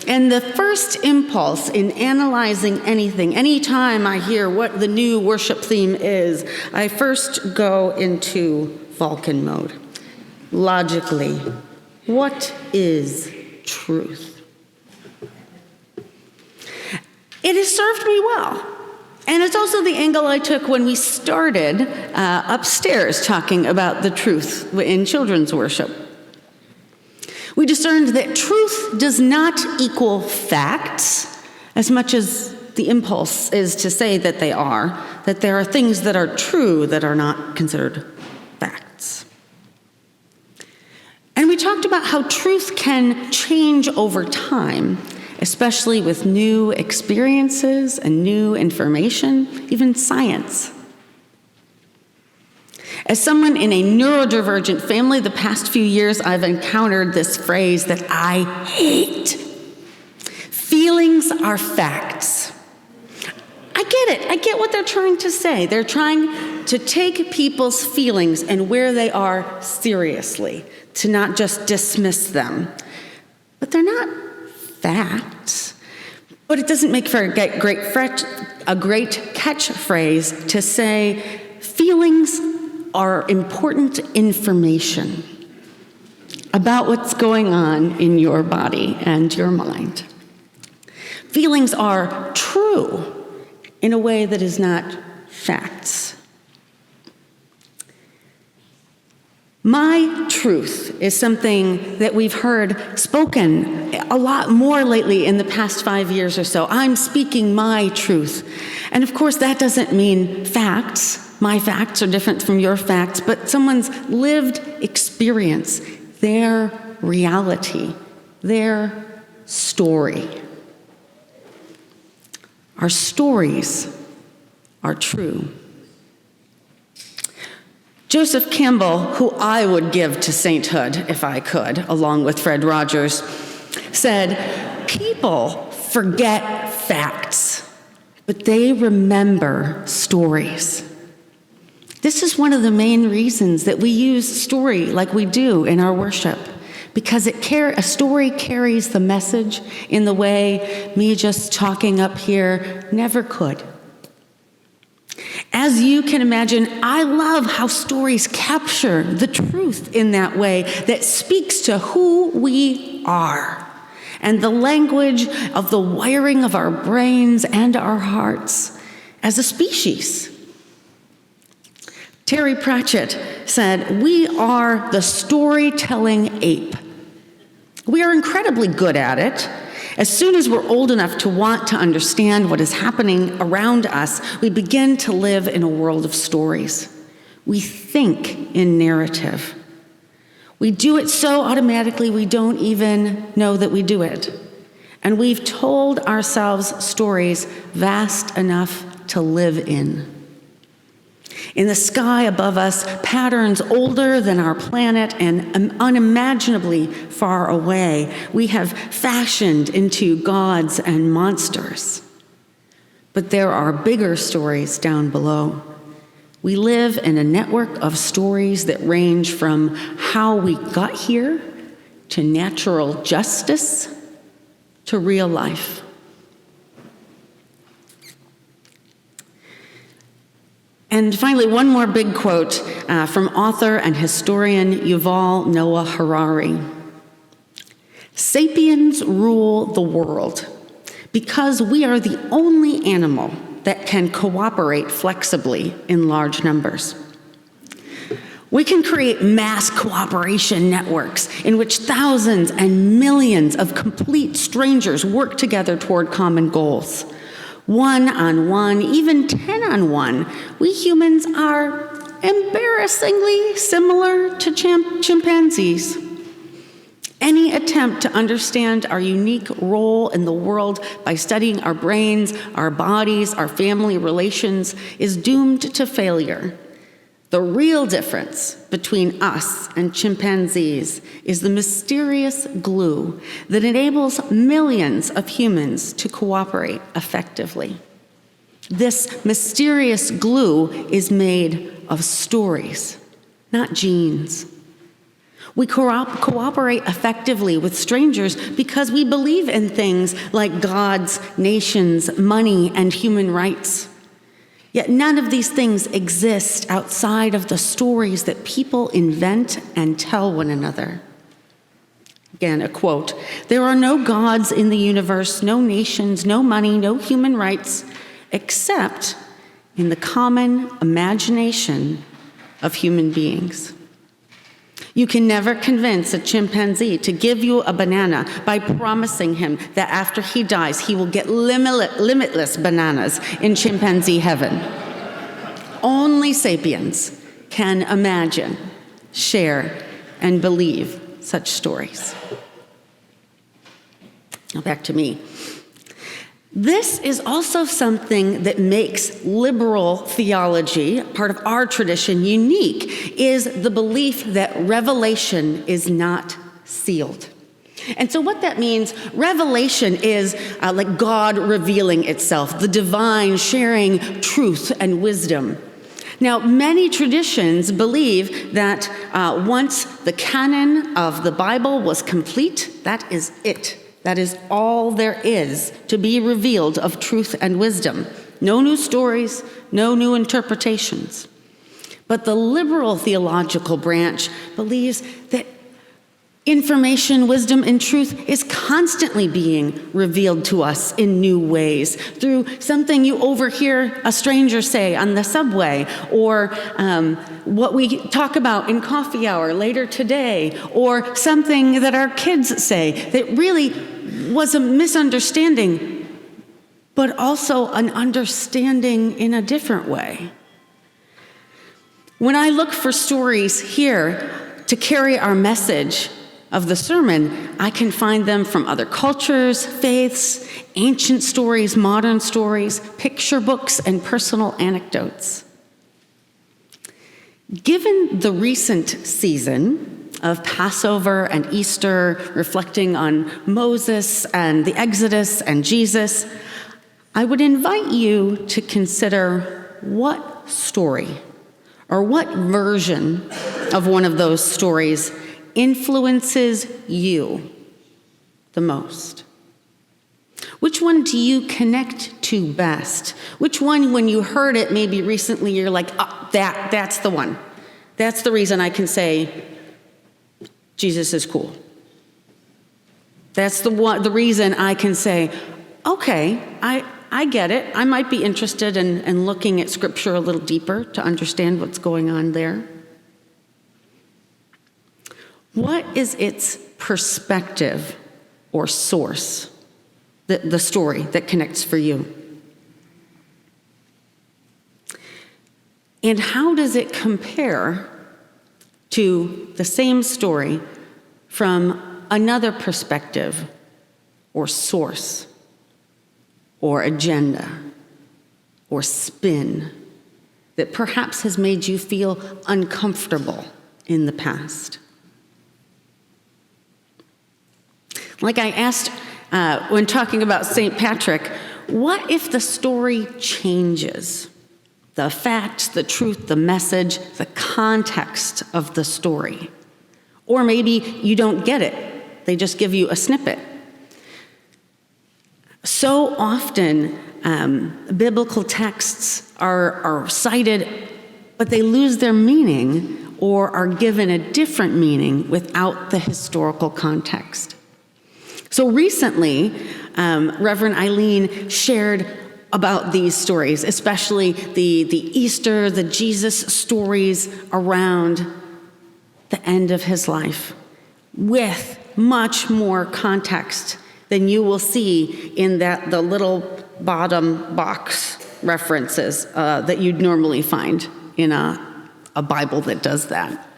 And the first impulse in analyzing anything, anytime I hear what the new worship theme is, I first go into Vulcan mode. Logically, what is truth? It has served me well. And it's also the angle I took when we started upstairs talking about the truth in children's worship. We discerned that truth does not equal facts as much as the impulse is to say that they are, that there are things that are true that are not considered facts. And we talked about how truth can change over time, especially with new experiences and new information, even science. As someone in a neurodivergent family, the past few years I've encountered this phrase that I hate. Feelings are facts. I get it. I get what they're trying to say. They're trying to take people's feelings and where they are seriously, to not just dismiss them. But they're not facts. But it doesn't make for a great catchphrase to say feelings are important information about what's going on in your body and your mind. Feelings are true in a way that is not facts. My truth is something that we've heard spoken a lot more lately in the past 5 years or so. I'm speaking my truth. And of course, that doesn't mean facts. My facts are different from your facts, but someone's lived experience, their reality, their story. Our stories are true. Joseph Campbell, who I would give to sainthood if I could, along with Fred Rogers, said, "People forget facts, but they remember stories." This is one of the main reasons that we use story like we do in our worship, because a story carries the message in the way me just talking up here never could. As you can imagine, I love how stories capture the truth in that way that speaks to who we are and the language of the wiring of our brains and our hearts as a species. Terry Pratchett said, "We are the storytelling ape. We are incredibly good at it. As soon as we're old enough to want to understand what is happening around us, we begin to live in a world of stories. We think in narrative. We do it so automatically we don't even know that we do it. And we've told ourselves stories vast enough to live in. In the sky above us, patterns older than our planet and unimaginably far away, we have fashioned into gods and monsters. But there are bigger stories down below. We live in a network of stories that range from how we got here to natural justice to real life. And finally, one more big quote from author and historian Yuval Noah Harari. "Sapiens rule the world because we are the only animal that can cooperate flexibly in large numbers. We can create mass cooperation networks in which thousands and millions of complete strangers work together toward common goals. 1-on-1, even 10-on-1, we humans are embarrassingly similar to chimpanzees. Any attempt to understand our unique role in the world by studying our brains, our bodies, our family relations is doomed to failure. The real difference between us and chimpanzees is the mysterious glue that enables millions of humans to cooperate effectively. This mysterious glue is made of stories, not genes. We cooperate effectively with strangers because we believe in things like gods, nations, money, and human rights. Yet none of these things exist outside of the stories that people invent and tell one another." Again, a quote, "There are no gods in the universe, no nations, no money, no human rights, except in the common imagination of human beings." You can never convince a chimpanzee to give you a banana by promising him that after he dies, he will get limitless bananas in chimpanzee heaven. Only sapiens can imagine, share, and believe such stories. Now back to me. This is also something that makes liberal theology, part of our tradition, unique, is the belief that revelation is not sealed. And so what that means, revelation is like God revealing itself, the divine sharing truth and wisdom. Now, many traditions believe that once the canon of the Bible was complete, that is it. That is all there is to be revealed of truth and wisdom. No new stories, no new interpretations. But the liberal theological branch believes that information, wisdom, and truth is constantly being revealed to us in new ways through something you overhear a stranger say on the subway, or what we talk about in coffee hour later today, or something that our kids say that really was a misunderstanding, but also an understanding in a different way. When I look for stories here to carry our message of the sermon, I can find them from other cultures, faiths, ancient stories, modern stories, picture books, and personal anecdotes. Given the recent season of Passover and Easter, reflecting on Moses and the Exodus and Jesus, I would invite you to consider what story or what version of one of those stories influences you the most. Which one do you connect to best? Which one, when you heard it maybe recently, you're like, oh, that's the one. That's the reason I can say Jesus is cool. That's the reason I can say, okay, I get it. I might be interested in looking at Scripture a little deeper to understand what's going on there. What is its perspective or source, the story that connects for you? And how does it compare to the same story from another perspective or source or agenda or spin that perhaps has made you feel uncomfortable in the past? Like I asked when talking about St. Patrick, what if the story changes? The facts, the truth, the message, the context of the story. Or maybe you don't get it. They just give you a snippet. So often, biblical texts are cited, but they lose their meaning or are given a different meaning without the historical context. So recently, Reverend Eileen shared about these stories, especially the Easter, the Jesus stories around the end of his life, with much more context than you will see in the little bottom box references that you'd normally find in a Bible that does that.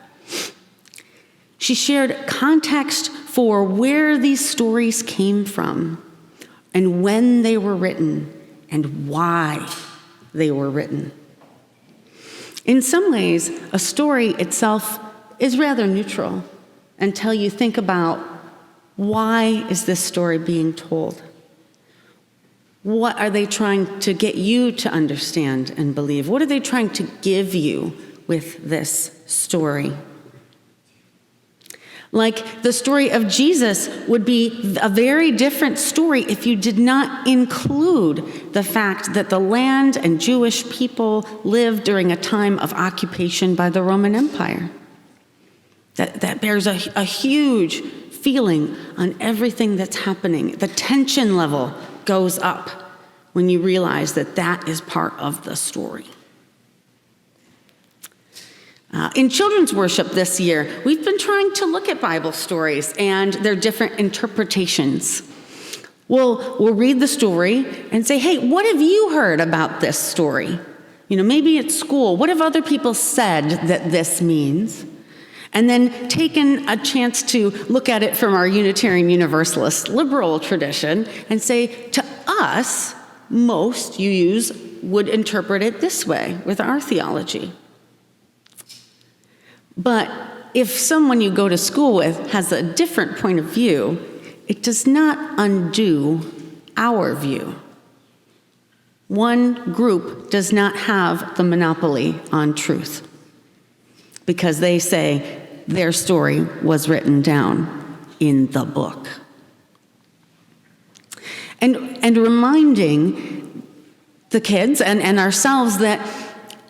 She shared context for where these stories came from and when they were written and why they were written. In some ways, a story itself is rather neutral until you think about, why is this story being told? What are they trying to get you to understand and believe? What are they trying to give you with this story? Like the story of Jesus would be a very different story if you did not include the fact that the land and Jewish people lived during a time of occupation by the Roman Empire. That bears a huge feeling on everything that's happening. The tension level goes up when you realize that that is part of the story. In children's worship this year, we've been trying to look at Bible stories and their different interpretations. We'll read the story and say, hey, what have you heard about this story? Maybe at school, what have other people said that this means? And then taken a chance to look at it from our Unitarian Universalist liberal tradition and say, to us, most UUs would interpret it this way with our theology. But if someone you go to school with has a different point of view, it does not undo our view. One group does not have the monopoly on truth because they say their story was written down in the book. And reminding the kids and ourselves that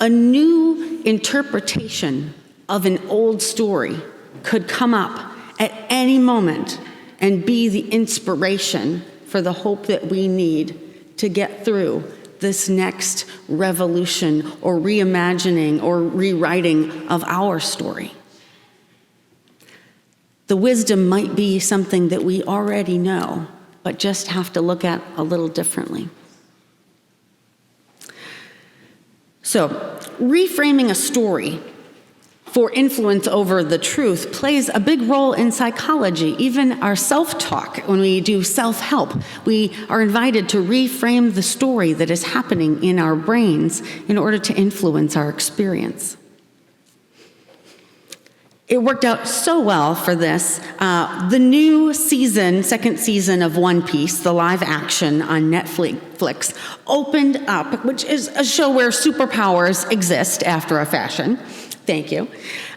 a new interpretation of an old story could come up at any moment and be the inspiration for the hope that we need to get through this next revolution or reimagining or rewriting of our story. The wisdom might be something that we already know, but just have to look at a little differently. So, reframing a story for influence over the truth plays a big role in psychology, even our self-talk. When we do self-help, we are invited to reframe the story that is happening in our brains in order to influence our experience. It worked out so well for this. The new season, second season of One Piece, the live action on Netflix, opened up, which is a show where superpowers exist after a fashion. Thank you.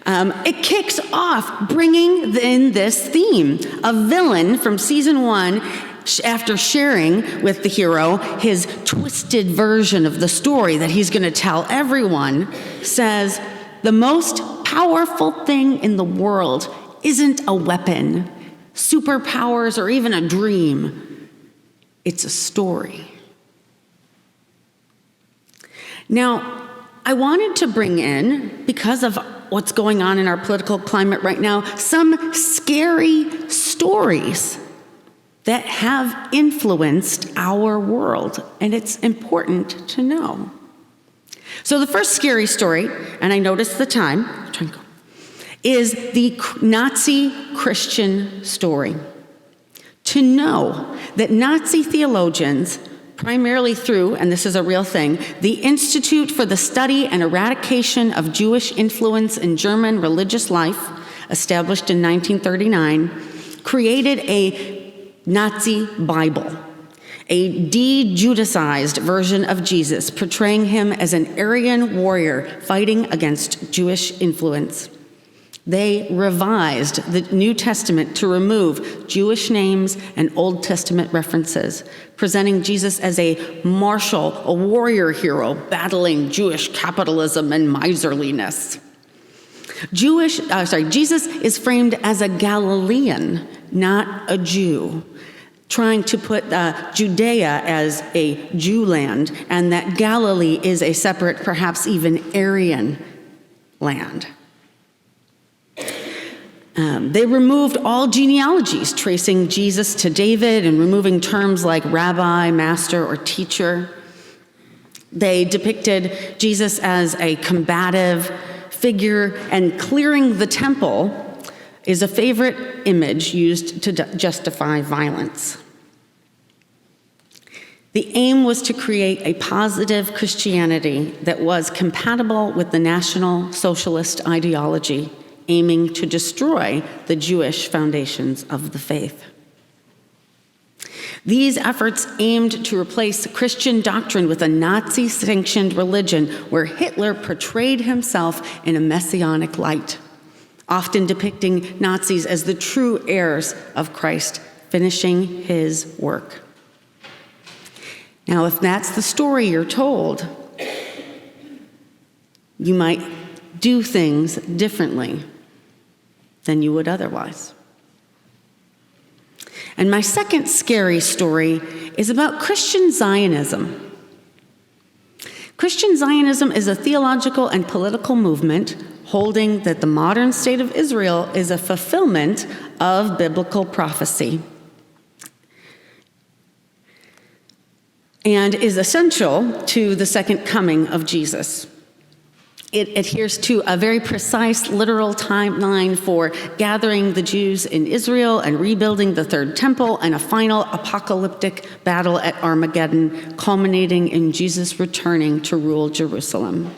It kicks off bringing in this theme. A villain from season 1, after sharing with the hero his twisted version of the story that he's going to tell everyone, says, the most powerful thing in the world isn't a weapon, superpowers, or even a dream. It's a story. Now, I wanted to bring in, because of what's going on in our political climate right now, some scary stories that have influenced our world, and it's important to know. So the first scary story, and I noticed the time, is the Nazi Christian story. To know that Nazi theologians, primarily through, and this is a real thing, the Institute for the Study and Eradication of Jewish Influence in German Religious Life, established in 1939, created a Nazi Bible. a de-Judicized version of Jesus, portraying him as an Aryan warrior fighting against Jewish influence. They revised the New Testament to remove Jewish names and Old Testament references, presenting Jesus as a martial, a warrior hero battling Jewish capitalism and miserliness. Jesus is framed as a Galilean, not a Jew, trying to put Judea as a Jew land, and that Galilee is a separate, perhaps even Aryan land. They removed all genealogies tracing Jesus to David and removing terms like rabbi, master, or teacher. They depicted Jesus as a combative figure, and clearing the temple is a favorite image used to justify violence. The aim was to create a positive Christianity that was compatible with the National Socialist ideology, aiming to destroy the Jewish foundations of the faith. These efforts aimed to replace Christian doctrine with a Nazi-sanctioned religion where Hitler portrayed himself in a messianic light, often depicting Nazis as the true heirs of Christ, finishing his work. Now, if that's the story you're told, you might do things differently than you would otherwise. And my second scary story is about Christian Zionism. Christian Zionism is a theological and political movement holding that the modern state of Israel is a fulfillment of biblical prophecy and is essential to the second coming of Jesus. It adheres to a very precise literal timeline for gathering the Jews in Israel and rebuilding the third temple and a final apocalyptic battle at Armageddon, culminating in Jesus returning to rule Jerusalem.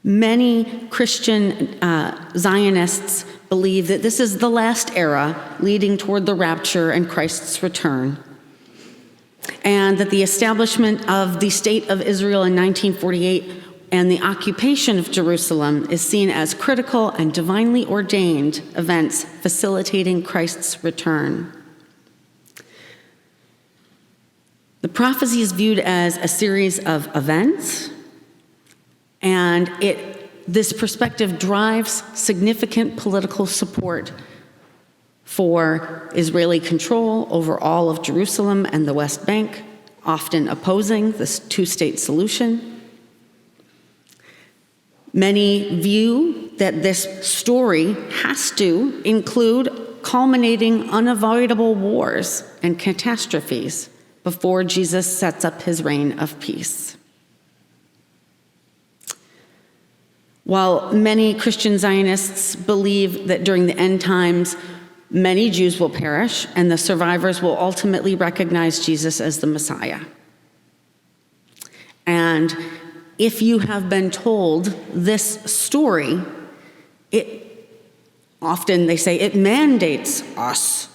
Many Christian Zionists believe that this is the last era leading toward the rapture and Christ's return, and that the establishment of the State of Israel in 1948 and the occupation of Jerusalem is seen as critical and divinely ordained events facilitating Christ's return. The prophecy is viewed as a series of events, and this perspective drives significant political support for Israeli control over all of Jerusalem and the West Bank, often opposing this two-state solution. Many view that this story has to include culminating unavoidable wars and catastrophes before Jesus sets up his reign of peace. While many Christian Zionists believe that during the end times, many Jews will perish and the survivors will ultimately recognize Jesus as the Messiah. And if you have been told this story, often they say it mandates us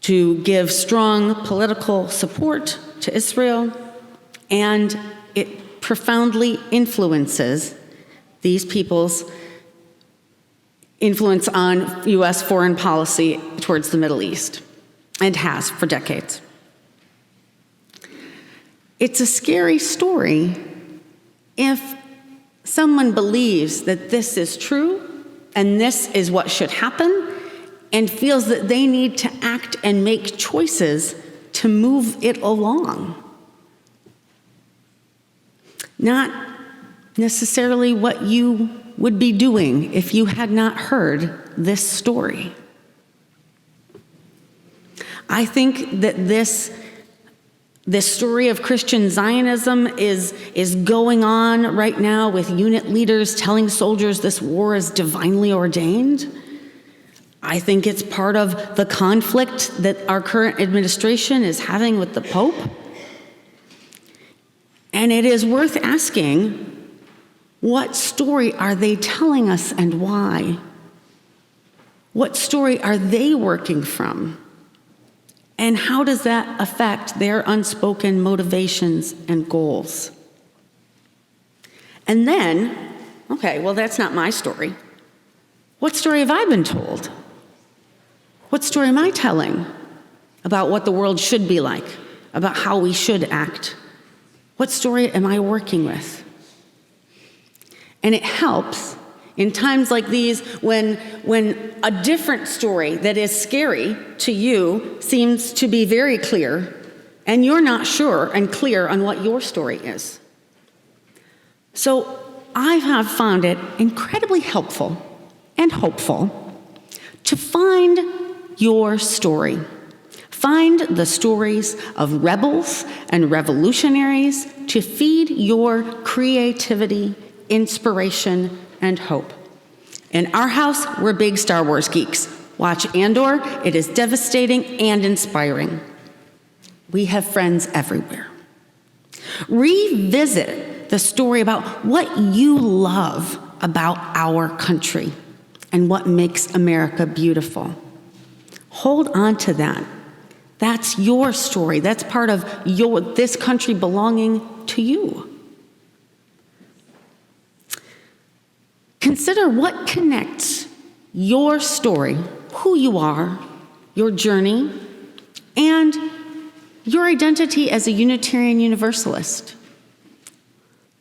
to give strong political support to Israel, and it profoundly influences these people's influence on U.S. foreign policy towards the Middle East, and has for decades. It's a scary story if someone believes that this is true and this is what should happen and feels that they need to act and make choices to move it along. Not necessarily what you would be doing if you had not heard this story. I think that this story of Christian Zionism is going on right now with unit leaders telling soldiers this war is divinely ordained. I think it's part of the conflict that our current administration is having with the Pope. And it is worth asking, what story are they telling us and why? What story are they working from? And how does that affect their unspoken motivations and goals? And then, okay, well, that's not my story. What story have I been told? What story am I telling about what the world should be like, about how we should act? What story am I working with? And it helps in times like these when a different story that is scary to you seems to be very clear, and you're not sure and clear on what your story is. So I have found it incredibly helpful and hopeful to find your story. Find the stories of rebels and revolutionaries to feed your creativity, inspiration, and hope. In our house, we're big Star Wars geeks. Watch Andor, it is devastating and inspiring. We have friends everywhere. Revisit the story about what you love about our country and what makes America beautiful. Hold on to that. That's your story. That's part of this country belonging to you. Consider what connects your story, who you are, your journey, and your identity as a Unitarian Universalist.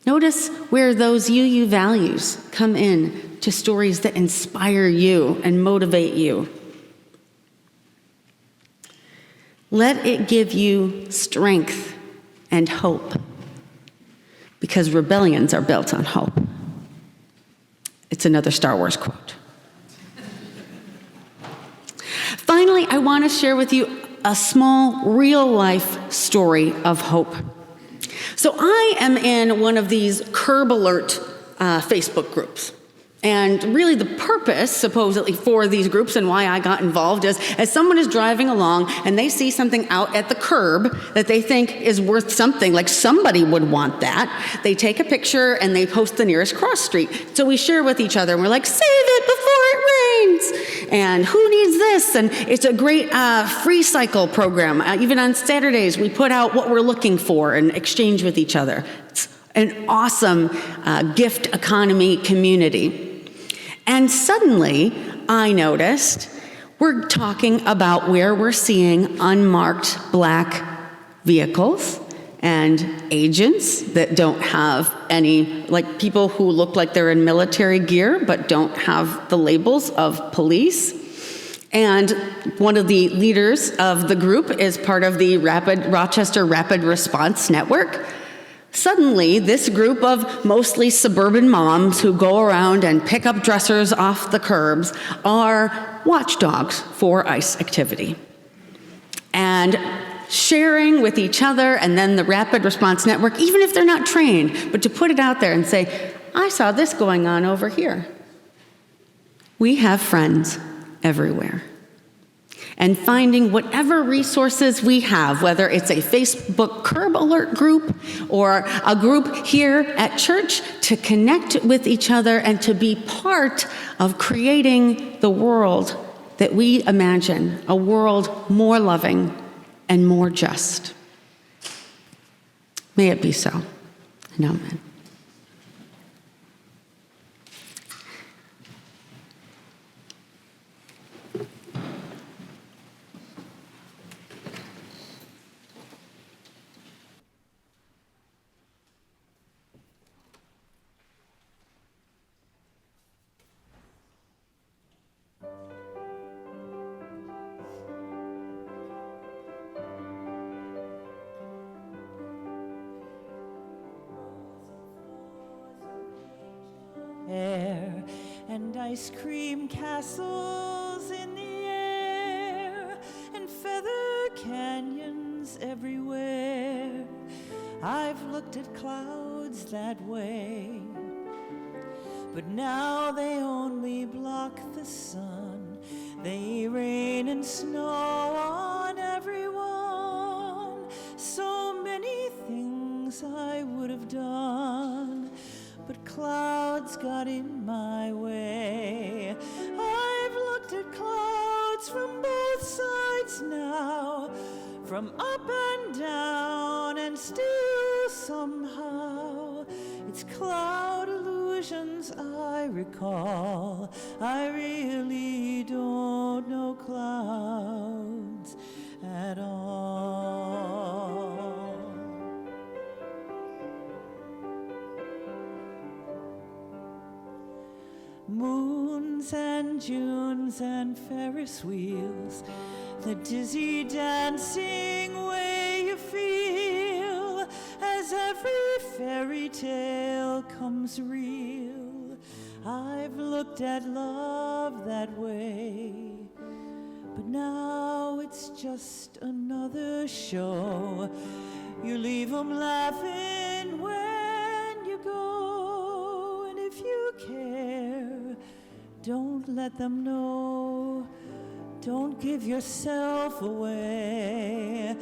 Notice where those UU values come in to stories that inspire you and motivate you. Let it give you strength and hope, because rebellions are built on hope. It's another Star Wars quote. Finally, I want to share with you a small, real-life story of hope. So I am in one of these Curb Alert Facebook groups. And really the purpose, supposedly, for these groups and why I got involved is, as someone is driving along and they see something out at the curb that they think is worth something, like somebody would want that, they take a picture and they post the nearest cross street. So we share with each other and we're like, save it before it rains! And who needs this? And it's a great free cycle program. Even on Saturdays, we put out what we're looking for and exchange with each other. It's an awesome gift economy community. And suddenly, I noticed we're talking about where we're seeing unmarked black vehicles and agents that don't have any, like people who look like they're in military gear but don't have the labels of police. And one of the leaders of the group is part of the Rochester Rapid Response Network. Suddenly, this group of mostly suburban moms who go around and pick up dressers off the curbs are watchdogs for ICE activity. And sharing with each other and then the Rapid Response Network, even if they're not trained, but to put it out there and say, I saw this going on over here. We have friends everywhere. And finding whatever resources we have, whether it's a Facebook Curb Alert group or a group here at church, to connect with each other and to be part of creating the world that we imagine, a world more loving and more just. May it be so. And amen. Air and ice cream castles in the air and feather canyons everywhere. I've looked at clouds that way, but now they only block the sun. They rain and snow on everyone. So many things I would have done, but clouds got in my way. I've looked at clouds from both sides now. from up and down, and still somehow it's cloud illusions I recall. I really don't know clouds at all. Moons and Junes and Ferris wheels, the dizzy dancing way you feel as every fairy tale comes real. I've looked at love that way, but now it's just another show. You leave 'em laughing when you go, and if you care, don't let them know. Don't give yourself away.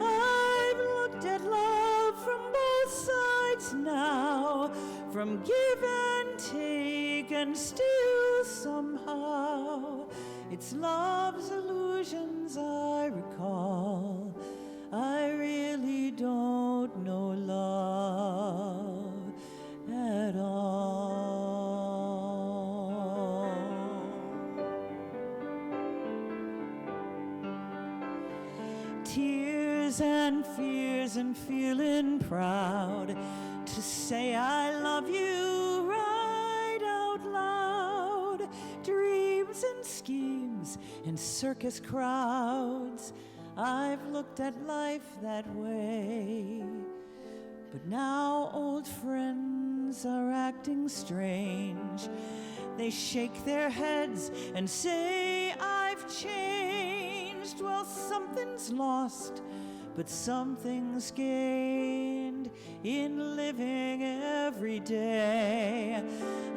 I've looked at love from both sides now, from give and take, and still somehow it's love's illusions I recall. I really don't know love at all. Tears and fears and feeling proud to say I love you right out loud. Dreams and schemes and circus crowds, I've looked at life that way. But now old friends are acting strange. They shake their heads and say I've changed. Well, something's lost, but something's gained in living every day.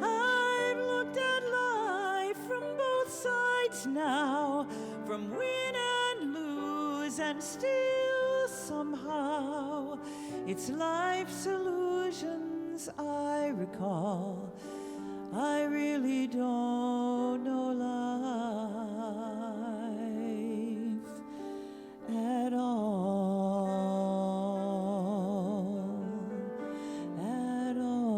I've looked at life from both sides now, from win and lose, and still somehow it's life's illusions I recall. I really don't know life at all, at all.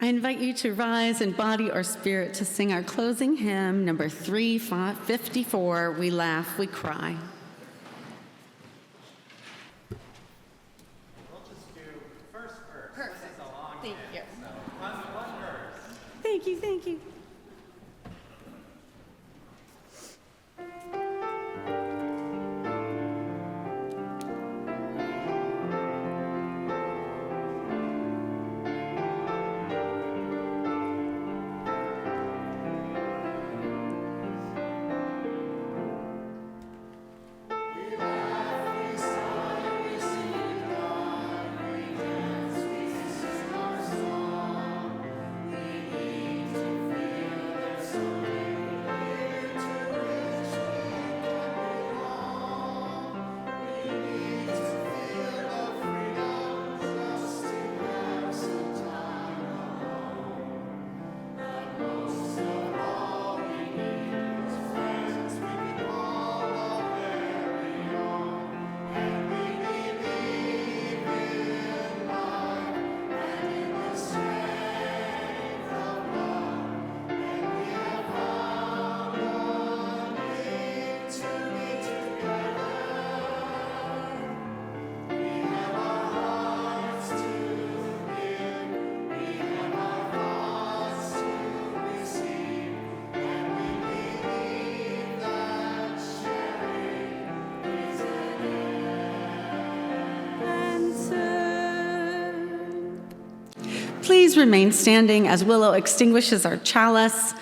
I invite you to rise in body or spirit to sing our closing hymn, number 354, We Laugh, We Cry. We'll just do first verse. Perfect. This is a long hymn, so one verse. Thank you, thank you. Please remain standing as Willow extinguishes our chalice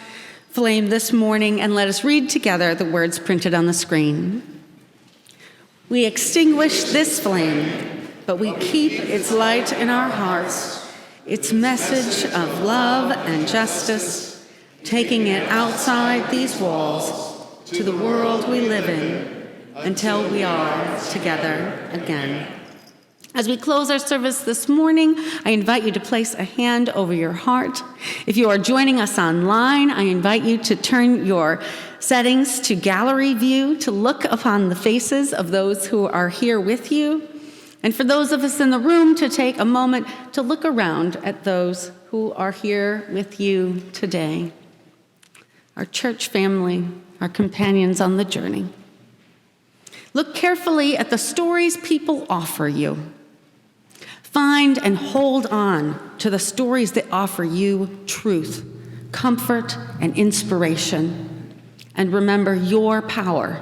flame this morning, and let us read together the words printed on the screen. We extinguish this flame, but we keep its light in our hearts, its message of love and justice, taking it outside these walls to the world we live in until we are together again. As we close our service this morning, I invite you to place a hand over your heart. If you are joining us online, I invite you to turn your settings to gallery view to look upon the faces of those who are here with you. And for those of us in the room, to take a moment to look around at those who are here with you today. Our church family, our companions on the journey. Look carefully at the stories people offer you. Find and hold on to the stories that offer you truth, comfort, and inspiration. And remember, your power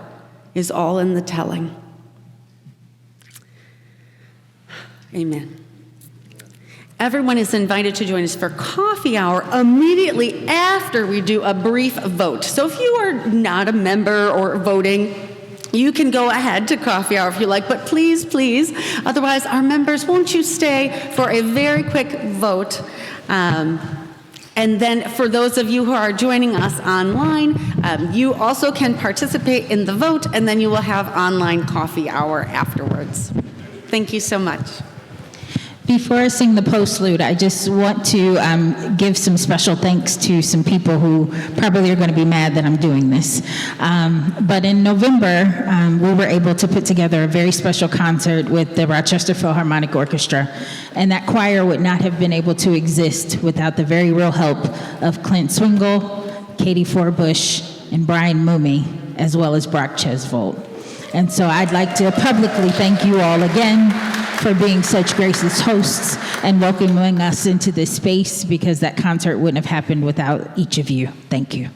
is all in the telling. Amen. Everyone is invited to join us for coffee hour immediately after we do a brief vote. So if you are not a member or voting, you can go ahead to coffee hour if you like, but please, please, otherwise our members, won't you stay for a very quick vote? And then for those of you who are joining us online, you also can participate in the vote, and then you will have online coffee hour afterwards. Thank you so much. Before I sing the postlude, I just want to give some special thanks to some people who probably are going to be mad that I'm doing this. But in November, we were able to put together a very special concert with the Rochester Philharmonic Orchestra. And that choir would not have been able to exist without the very real help of Clint Swingle, Katie Forbush, and Brian Moomey, as well as Brock Chesvold. And so I'd like to publicly thank you all again for being such gracious hosts and welcoming us into this space, because that concert wouldn't have happened without each of you. Thank you.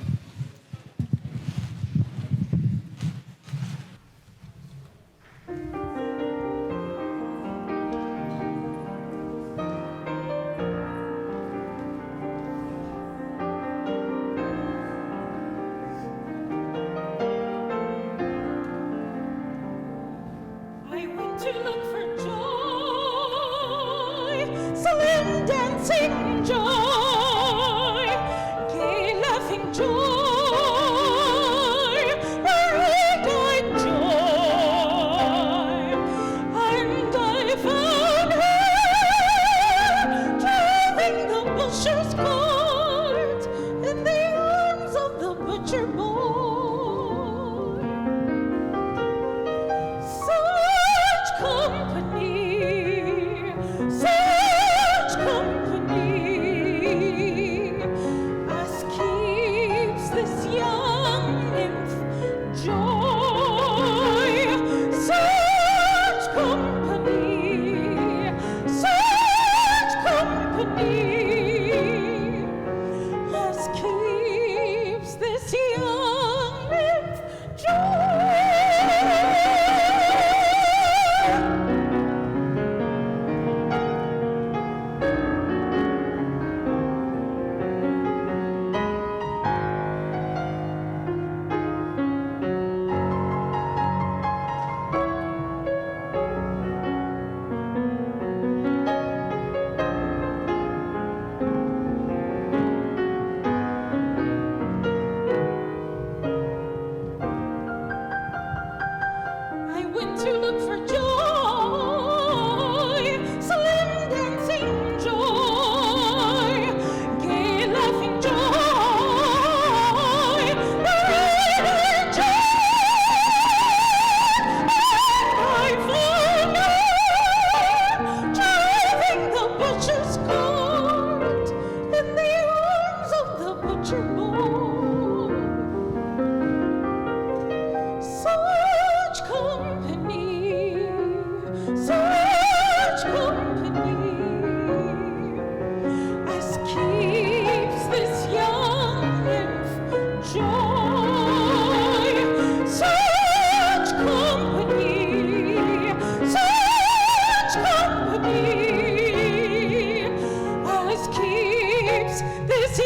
This